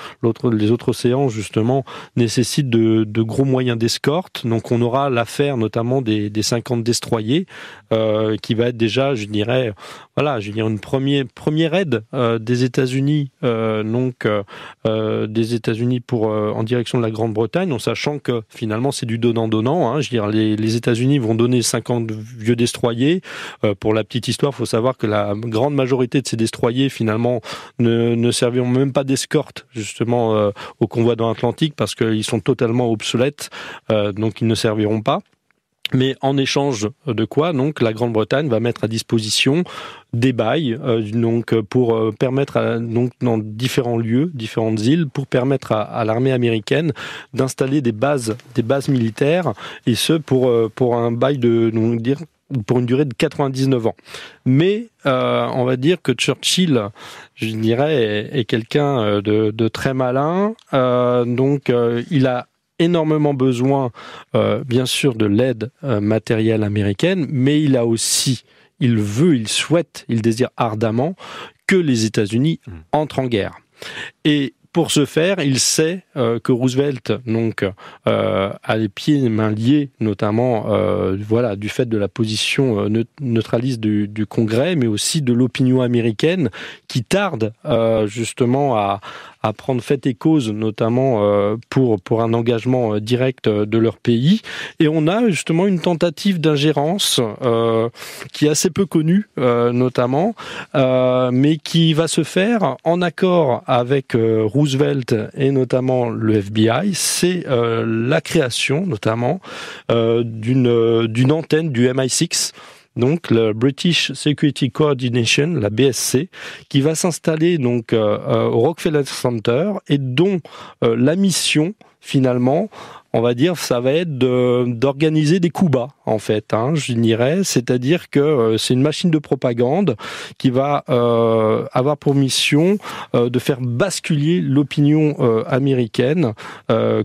océans, justement, nécessite de gros moyens d'escorte. Donc, on aura l'affaire notamment des 50 destroyers, qui va être déjà, une première aide des États-Unis, des États-Unis en direction de la Grande-Bretagne, en sachant que finalement c'est du donnant-donnant. Les États-Unis vont donner 50 vieux destroyers. Pour la petite histoire, il faut savoir que la grande majorité de ces destroyers finalement ne serviront même pas d'escorte justement au convoi dans l'Atlantique parce qu'ils sont totalement obsolètes, donc ils ne serviront pas. Mais en échange de quoi, donc, la Grande-Bretagne va mettre à disposition des bails, pour permettre dans différents lieux, différentes îles, pour permettre à l'armée américaine d'installer des bases militaires, et ce pour un bail pour une durée de 99 ans. Mais on va dire que Churchill, est quelqu'un de très malin. Il a énormément besoin, bien sûr, de l'aide matérielle américaine, mais il a aussi, il souhaite, il désire ardemment que les États-Unis entrent en guerre. Et pour ce faire, il sait que Roosevelt a les pieds et les mains liés, notamment du fait de la position neutraliste du Congrès, mais aussi de l'opinion américaine qui tarde justement à prendre fait et cause, notamment pour un engagement direct de leur pays. Et on a justement une tentative d'ingérence qui est assez peu connue, notamment, mais qui va se faire en accord avec Roosevelt et notamment le FBI. C'est la création, notamment, d'une antenne du MI6, donc le British Security Coordination, la BSC, qui va s'installer donc au Rockefeller Center et dont la mission, finalement, on va dire, ça va être d'organiser des coups bas, en fait, c'est-à-dire que c'est une machine de propagande qui va avoir pour mission de faire basculer l'opinion américaine,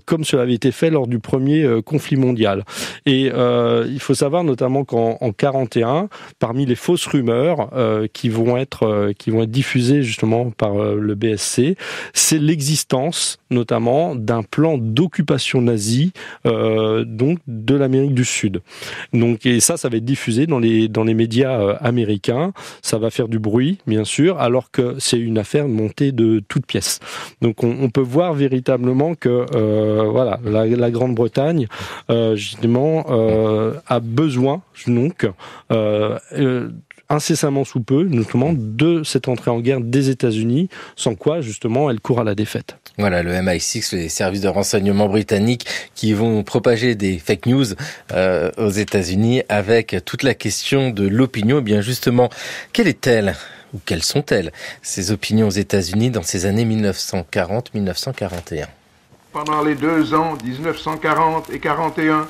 comme cela avait été fait lors du premier conflit mondial. Et il faut savoir notamment qu'en 1941, parmi les fausses rumeurs qui vont être diffusées justement par le BSC, c'est l'existence notamment d'un plan d'occupation nazie d'Asie, donc de l'Amérique du Sud. Donc, et ça va être diffusé dans les médias américains. Ça va faire du bruit, bien sûr, alors que c'est une affaire montée de toutes pièces. Donc, on peut voir véritablement que voilà, la Grande-Bretagne, justement, a besoin donc incessamment sous peu, notamment de cette entrée en guerre des États-Unis, sans quoi, justement, elle court à la défaite. Voilà, le MI6, les services de renseignement britanniques qui vont propager des fake news aux États-Unis avec toute la question de l'opinion. Et bien justement, quelle est-elle ou quelles sont-elles, ces opinions aux États-Unis dans ces années 1940-1941 ? Pendant les 2 ans, 1940 et 41,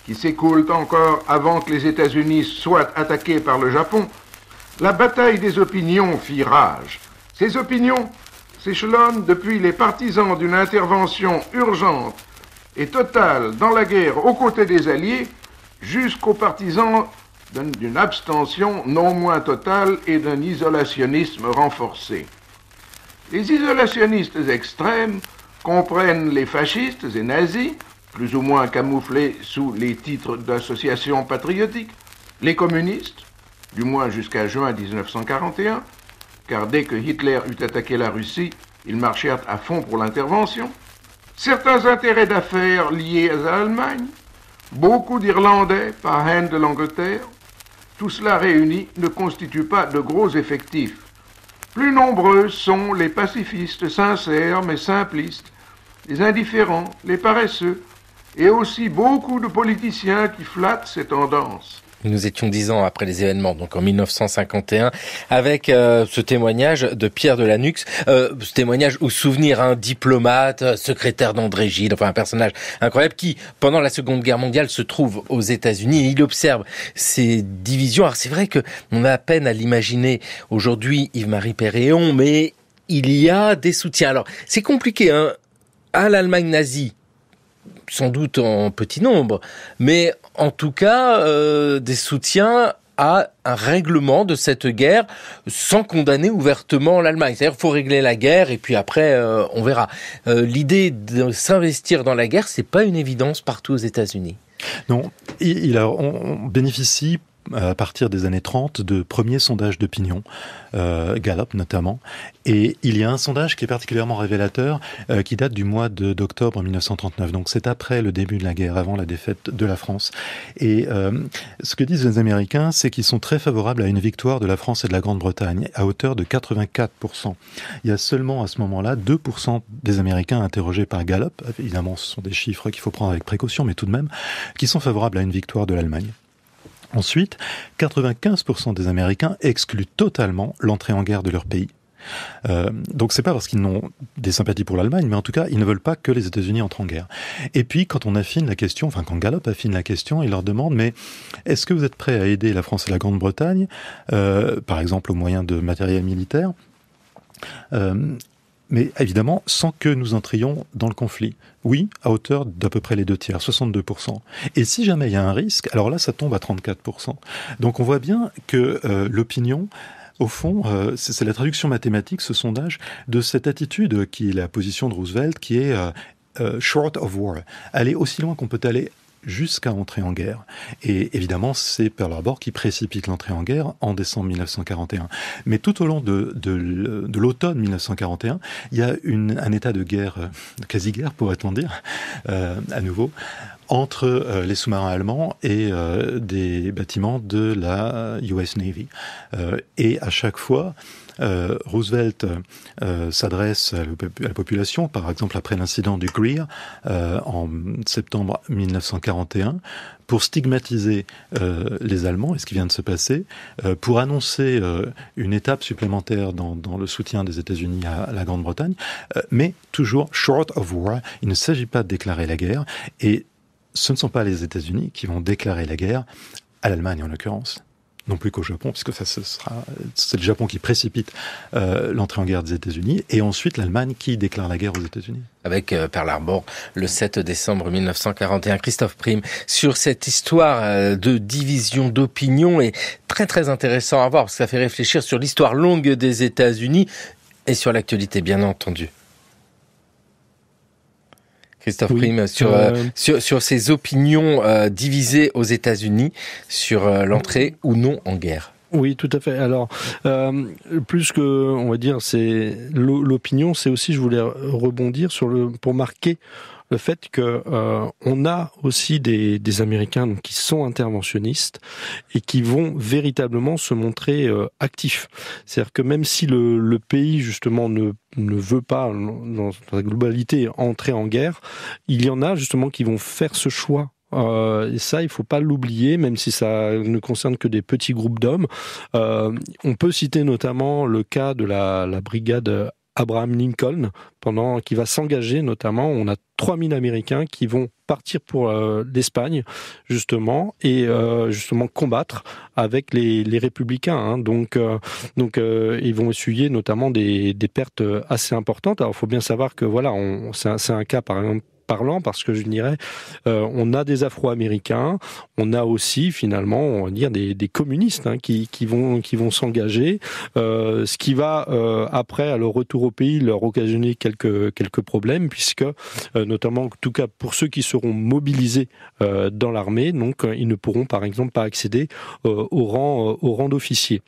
qui s'écoulent encore avant que les États-Unis soient attaqués par le Japon, la bataille des opinions fit rage. Ces opinions s'échelonnent depuis les partisans d'une intervention urgente et totale dans la guerre aux côtés des Alliés jusqu'aux partisans d'une abstention non moins totale et d'un isolationnisme renforcé. Les isolationnistes extrêmes comprennent les fascistes et nazis, plus ou moins camouflés sous les titres d'associations patriotiques, les communistes, du moins jusqu'à juin 1941, car dès que Hitler eut attaqué la Russie, ils marchèrent à fond pour l'intervention, certains intérêts d'affaires liés à l'Allemagne, beaucoup d'Irlandais par haine de l'Angleterre, tout cela réuni ne constitue pas de gros effectifs. Plus nombreux sont les pacifistes sincères mais simplistes, les indifférents, les paresseux, et aussi beaucoup de politiciens qui flattent ces tendances. Nous étions 10 ans après les événements, donc en 1951, avec ce témoignage de Pierre Delanux, ce témoignage au souvenir, un diplomate, secrétaire d'André Gide, enfin un personnage incroyable qui, pendant la Seconde Guerre mondiale, se trouve aux États-Unis et il observe ces divisions. Alors c'est vrai que on a à peine à l'imaginer aujourd'hui, Yves-Marie Perréon, mais il y a des soutiens. Alors c'est compliqué, hein, à l'Allemagne nazie, sans doute en petit nombre, mais en tout cas des soutiens à un règlement de cette guerre sans condamner ouvertement l'Allemagne. C'est-à-dire qu'il faut régler la guerre et puis après on verra. L'idée de s'investir dans la guerre, c'est pas une évidence partout aux États-Unis. Non, on bénéficie à partir des années 30 de premiers sondages d'opinion, Gallup notamment, et il y a un sondage qui est particulièrement révélateur, qui date du mois d'octobre 1939, donc c'est après le début de la guerre, avant la défaite de la France. Et ce que disent les Américains, c'est qu'ils sont très favorables à une victoire de la France et de la Grande-Bretagne, à hauteur de 84%. Il y a seulement à ce moment-là 2% des Américains interrogés par Gallup, évidemment ce sont des chiffres qu'il faut prendre avec précaution, mais tout de même, qui sont favorables à une victoire de l'Allemagne. Ensuite, 95% des Américains excluent totalement l'entrée en guerre de leur pays. Donc c'est pas parce qu'ils n'ont des sympathies pour l'Allemagne, mais en tout cas, ils ne veulent pas que les États-Unis entrent en guerre. Et puis, quand on affine la question, enfin quand Gallup affine la question, il leur demande, mais est-ce que vous êtes prêts à aider la France et la Grande-Bretagne, par exemple au moyen de matériel militaire, mais évidemment, sans que nous entrions dans le conflit. Oui, à hauteur d'à peu près les 2/3, 62%. Et si jamais il y a un risque, alors là, ça tombe à 34%. Donc on voit bien que l'opinion, au fond, c'est la traduction mathématique, ce sondage, de cette attitude qui est la position de Roosevelt, qui est short of war. Aller aussi loin qu'on peut aller jusqu'à entrer en guerre. Et évidemment, c'est Pearl Harbor qui précipite l'entrée en guerre en décembre 1941. Mais tout au long de l'automne 1941, il y a un état de guerre, de quasi-guerre pourrait-on dire, à nouveau, entre les sous-marins allemands et des bâtiments de la US Navy. Et à chaque fois, Roosevelt s'adresse à la population, par exemple après l'incident du Greer en septembre 1941, pour stigmatiser les Allemands et ce qui vient de se passer, pour annoncer une étape supplémentaire dans le soutien des États-Unis à la Grande-Bretagne, mais toujours short of war. Il ne s'agit pas de déclarer la guerre, et ce ne sont pas les États-Unis qui vont déclarer la guerre, à l'Allemagne en l'occurrence. Non plus qu'au Japon, puisque c'est le Japon qui précipite l'entrée en guerre des États-Unis, et ensuite l'Allemagne qui déclare la guerre aux États-Unis. Avec Pearl Harbor le 7 décembre 1941. Christophe Prime, sur cette histoire de division d'opinion, est très très intéressant à voir, parce que ça fait réfléchir sur l'histoire longue des États-Unis et sur l'actualité, bien entendu. Christophe Prime, sur ces opinions divisées aux États-Unis sur l'entrée ou non en guerre. Oui, tout à fait. Alors, plus que, on va dire, c'est l'opinion, c'est aussi, je voulais rebondir pour marquer le fait que on a aussi des Américains donc, qui sont interventionnistes et qui vont véritablement se montrer actifs. C'est-à-dire que même si le pays justement ne veut pas dans sa globalité entrer en guerre, il y en a justement qui vont faire ce choix. Et ça, il faut pas l'oublier, même si ça ne concerne que des petits groupes d'hommes. On peut citer notamment le cas de la brigade Abraham Lincoln, qui va s'engager notamment. On a 3000 Américains qui vont partir pour l'Espagne, justement, et justement combattre avec les républicains. Hein. Donc, ils vont essuyer notamment des pertes assez importantes. Alors, il faut bien savoir que voilà, c'est un cas par exemple parlant, parce que je dirais, on a des Afro-Américains, on a aussi finalement, on va dire des communistes hein, qui vont s'engager, ce qui va après à leur retour au pays leur occasionner quelques problèmes, puisque notamment en tout cas pour ceux qui seront mobilisés dans l'armée, donc ils ne pourront par exemple pas accéder au rang d'officier.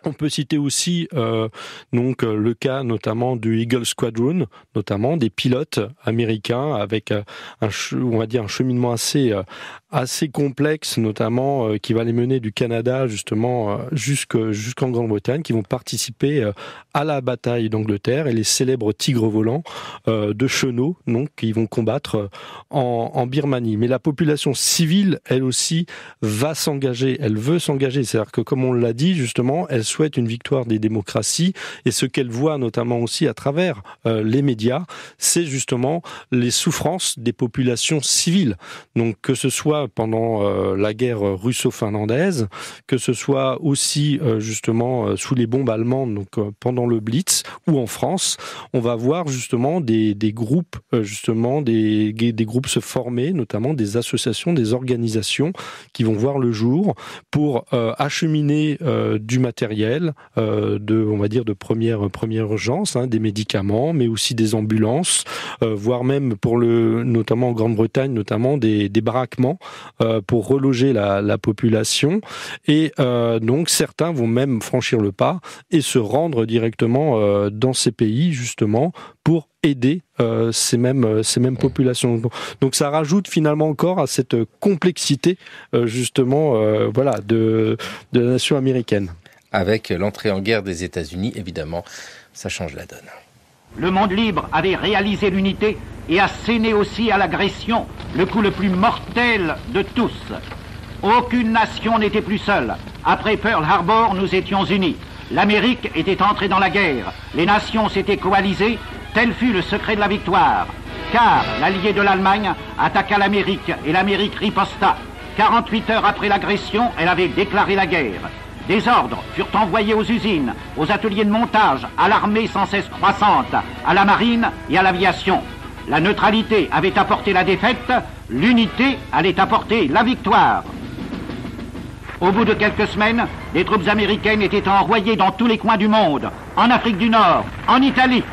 On peut citer aussi le cas notamment du Eagle Squadron, notamment des pilotes américains avec un cheminement assez complexe, notamment qui va les mener du Canada justement jusqu'en Grande-Bretagne, qui vont participer à la bataille d'Angleterre et les célèbres tigres volants de Chenot, donc qui vont combattre en Birmanie. Mais la population civile, elle aussi, va s'engager. Elle veut s'engager. C'est-à-dire que, comme on l'a dit justement, elle souhaite une victoire des démocraties, et ce qu'elle voit notamment aussi à travers les médias, c'est justement les souffrances des populations civiles. Donc que ce soit pendant la guerre russo-finlandaise, que ce soit aussi justement sous les bombes allemandes, donc pendant le Blitz, ou en France, on va voir justement des groupes des groupes se former, notamment des associations, des organisations qui vont voir le jour pour acheminer du matériel de première urgence, hein, des médicaments, mais aussi des ambulances, voire même notamment en Grande-Bretagne, notamment des baraquements pour reloger la population. Et donc certains vont même franchir le pas et se rendre directement dans ces pays justement pour aider ces mêmes populations. Donc ça rajoute finalement encore à cette complexité de la nation américaine. Avec l'entrée en guerre des États-Unis, évidemment, ça change la donne. Le monde libre avait réalisé l'unité et asséné aussi à l'agression le coup le plus mortel de tous. Aucune nation n'était plus seule. Après Pearl Harbor, nous étions unis. L'Amérique était entrée dans la guerre. Les nations s'étaient coalisées. Tel fut le secret de la victoire. Car l'allié de l'Allemagne attaqua l'Amérique et l'Amérique riposta. 48 heures après l'agression, elle avait déclaré la guerre. Des ordres furent envoyés aux usines, aux ateliers de montage, à l'armée sans cesse croissante, à la marine et à l'aviation. La neutralité avait apporté la défaite, l'unité allait apporter la victoire. Au bout de quelques semaines, les troupes américaines étaient envoyées dans tous les coins du monde, en Afrique du Nord, en Italie.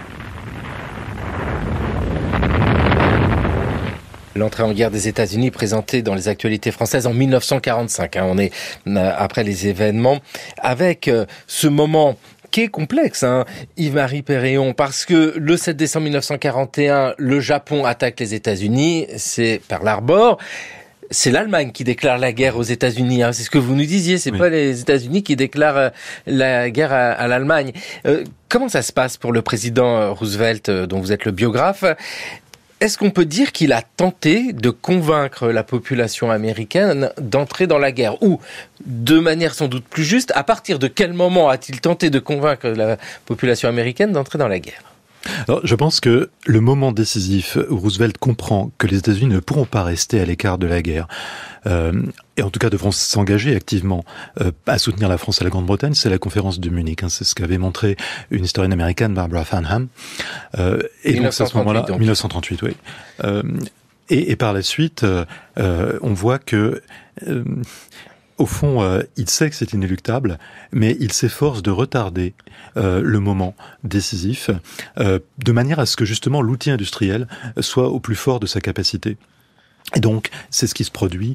L'entrée en guerre des États-Unis présentée dans les actualités françaises en 1945. Hein, on est après les événements avec ce moment qui est complexe, hein, Yves-Marie Péréon, parce que le 7 décembre 1941, le Japon attaque les États-Unis, c'est Pearl Harbor. C'est l'Allemagne qui déclare la guerre aux États-Unis. Hein. C'est ce que vous nous disiez. C'est pas les États-Unis qui déclarent la guerre à l'Allemagne. Comment ça se passe pour le président Roosevelt, dont vous êtes le biographe ? Est-ce qu'on peut dire qu'il a tenté de convaincre la population américaine d'entrer dans la guerre ? Ou, de manière sans doute plus juste, à partir de quel moment a-t-il tenté de convaincre la population américaine d'entrer dans la guerre ? Alors, je pense que le moment décisif où Roosevelt comprend que les États-Unis ne pourront pas rester à l'écart de la guerre, et en tout cas devront s'engager activement à soutenir la France et la Grande-Bretagne, c'est la conférence de Munich. Hein, c'est ce qu'avait montré une historienne américaine, Barbara Farnham. Et donc, à ce moment-là, 1938, oui. Et par la suite, on voit que Au fond, il sait que c'est inéluctable, mais il s'efforce de retarder le moment décisif, de manière à ce que justement l'outil industriel soit au plus fort de sa capacité. Et donc, c'est ce qui se produit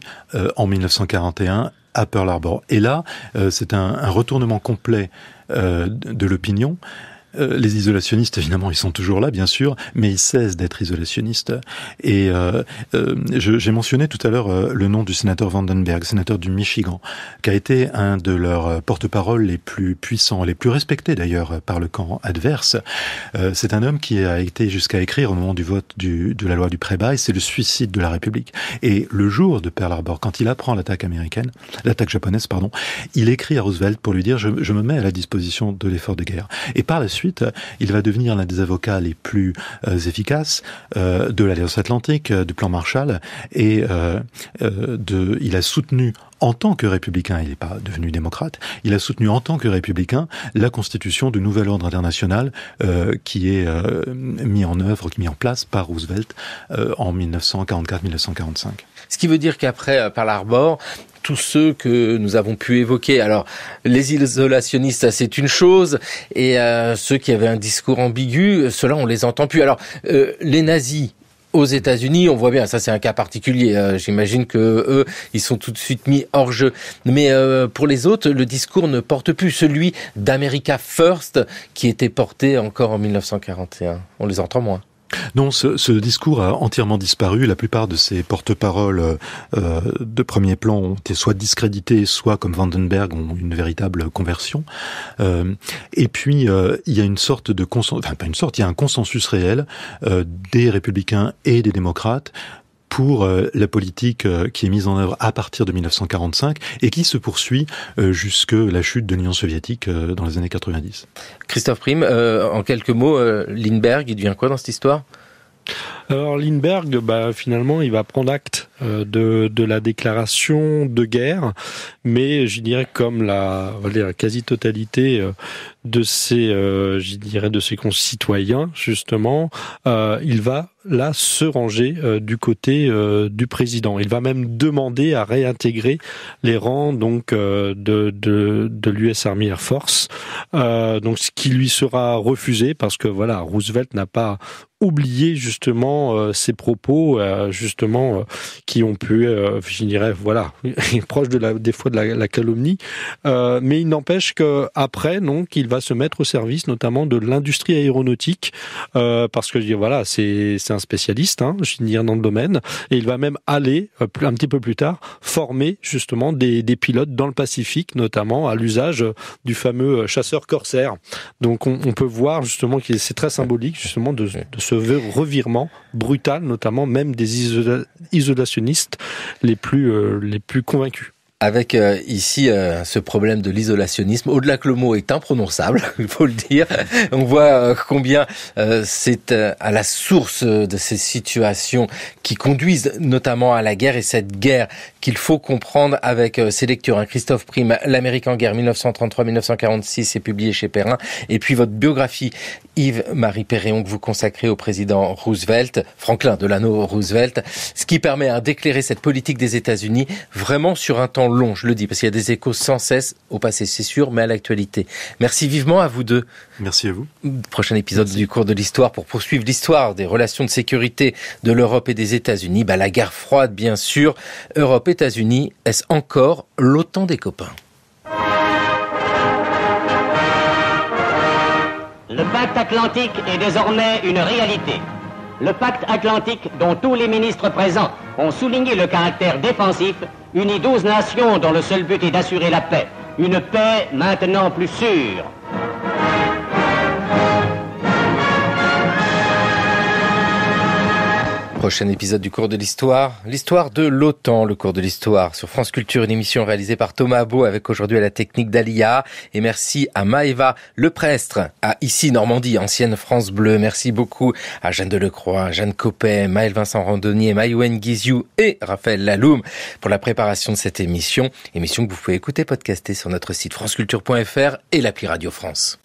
en 1941 à Pearl Harbor. Et là, c'est un retournement complet de l'opinion. Les isolationnistes, évidemment, ils sont toujours là, bien sûr, mais ils cessent d'être isolationnistes. Et j'ai mentionné tout à l'heure le nom du sénateur Vandenberg, sénateur du Michigan, qui a été un de leurs porte-parole les plus puissants, les plus respectés d'ailleurs par le camp adverse. C'est un homme qui a été jusqu'à écrire au moment du vote de la loi du pré-bail, c'est le suicide de la République. Et le jour de Pearl Harbor, quand il apprend l'attaque japonaise, il écrit à Roosevelt pour lui dire je me mets à la disposition de l'effort de guerre. Et par la suite, il va devenir l'un des avocats les plus efficaces de l'Alliance Atlantique, du plan Marshall, et il a soutenu en tant que républicain, il n'est pas devenu démocrate, il a soutenu en tant que républicain la constitution du nouvel ordre international qui est mis en place par Roosevelt en 1944-1945. Ce qui veut dire qu'après Pearl Harbor, tous ceux que nous avons pu évoquer, alors les isolationnistes, c'est une chose, et ceux qui avaient un discours ambigu, ceux-là, on les entend plus. Alors, les nazis aux États-Unis, on voit bien, ça c'est un cas particulier. J'imagine que eux, ils sont tout de suite mis hors jeu. Mais pour les autres, le discours ne porte plus celui d'America First qui était porté encore en 1941. On les entend moins. Non, ce discours a entièrement disparu. La plupart de ces porte-paroles de premier plan ont été soit discrédités, soit, comme Vandenberg, ont une véritable conversion. Et puis, il y a une sorte de il y a un consensus réel des républicains et des démocrates pour la politique qui est mise en œuvre à partir de 1945 et qui se poursuit jusque la chute de l'Union soviétique dans les années 90. Christophe Prime, en quelques mots, Lindbergh, il devient quoi dans cette histoire ? Alors Lindbergh, finalement, il va prendre acte de la déclaration de guerre, mais je dirais comme la quasi-totalité de ses concitoyens, justement, il va là se ranger du côté du président. Il va même demander à réintégrer les rangs donc de l'US Army Air Force, donc ce qui lui sera refusé parce que voilà, Roosevelt n'a pas oublié justement ces propos qui ont pu proche des fois de la calomnie, mais il n'empêche que après donc il va se mettre au service notamment de l'industrie aéronautique parce que voilà, c'est un spécialiste dans le domaine, et il va même aller un petit peu plus tard former justement des pilotes dans le Pacifique, notamment à l'usage du fameux chasseur Corsair. Donc on peut voir justement que c'est très symbolique justement de ce revirement brutal, notamment même des isolationnistes les plus convaincus. Avec ici ce problème de l'isolationnisme, au-delà que le mot est imprononçable, il faut le dire, on voit combien c'est à la source de ces situations qui conduisent notamment à la guerre, et cette guerre qu'il faut comprendre avec ces lectures. Christophe Prime, L'Amérique en guerre 1933-1946 est publié chez Perrin, et puis votre biographie Yves-Marie Perréon que vous consacrez au président Roosevelt, Franklin Delano Roosevelt, ce qui permet d'éclairer cette politique des États-Unis vraiment sur un temps long, je le dis, parce qu'il y a des échos sans cesse au passé, c'est sûr, mais à l'actualité. Merci vivement à vous deux. Merci à vous. Prochain épisode du cours de l'histoire pour poursuivre l'histoire des relations de sécurité de l'Europe et des États-Unis. La guerre froide, bien sûr. Europe-États-Unis, est-ce encore l'OTAN des copains ? Le pacte atlantique est désormais une réalité. Le pacte atlantique, dont tous les ministres présents ont souligné le caractère défensif, unit 12 nations dont le seul but est d'assurer la paix. Une paix maintenant plus sûre. Prochain épisode du cours de l'histoire, l'histoire de l'OTAN, le cours de l'histoire sur France Culture, une émission réalisée par Thomas Abot avec aujourd'hui à la technique d'Alia. Et merci à Maëva Leprestre, à Ici Normandie, ancienne France Bleu. Merci beaucoup à Jeanne Delecroix, Jeanne Copet, Maël Vincent Randonnier, Maïwen Guiziou et Raphaël Laloum pour la préparation de cette émission. Émission que vous pouvez écouter, podcaster sur notre site franceculture.fr et l'appli Radio France.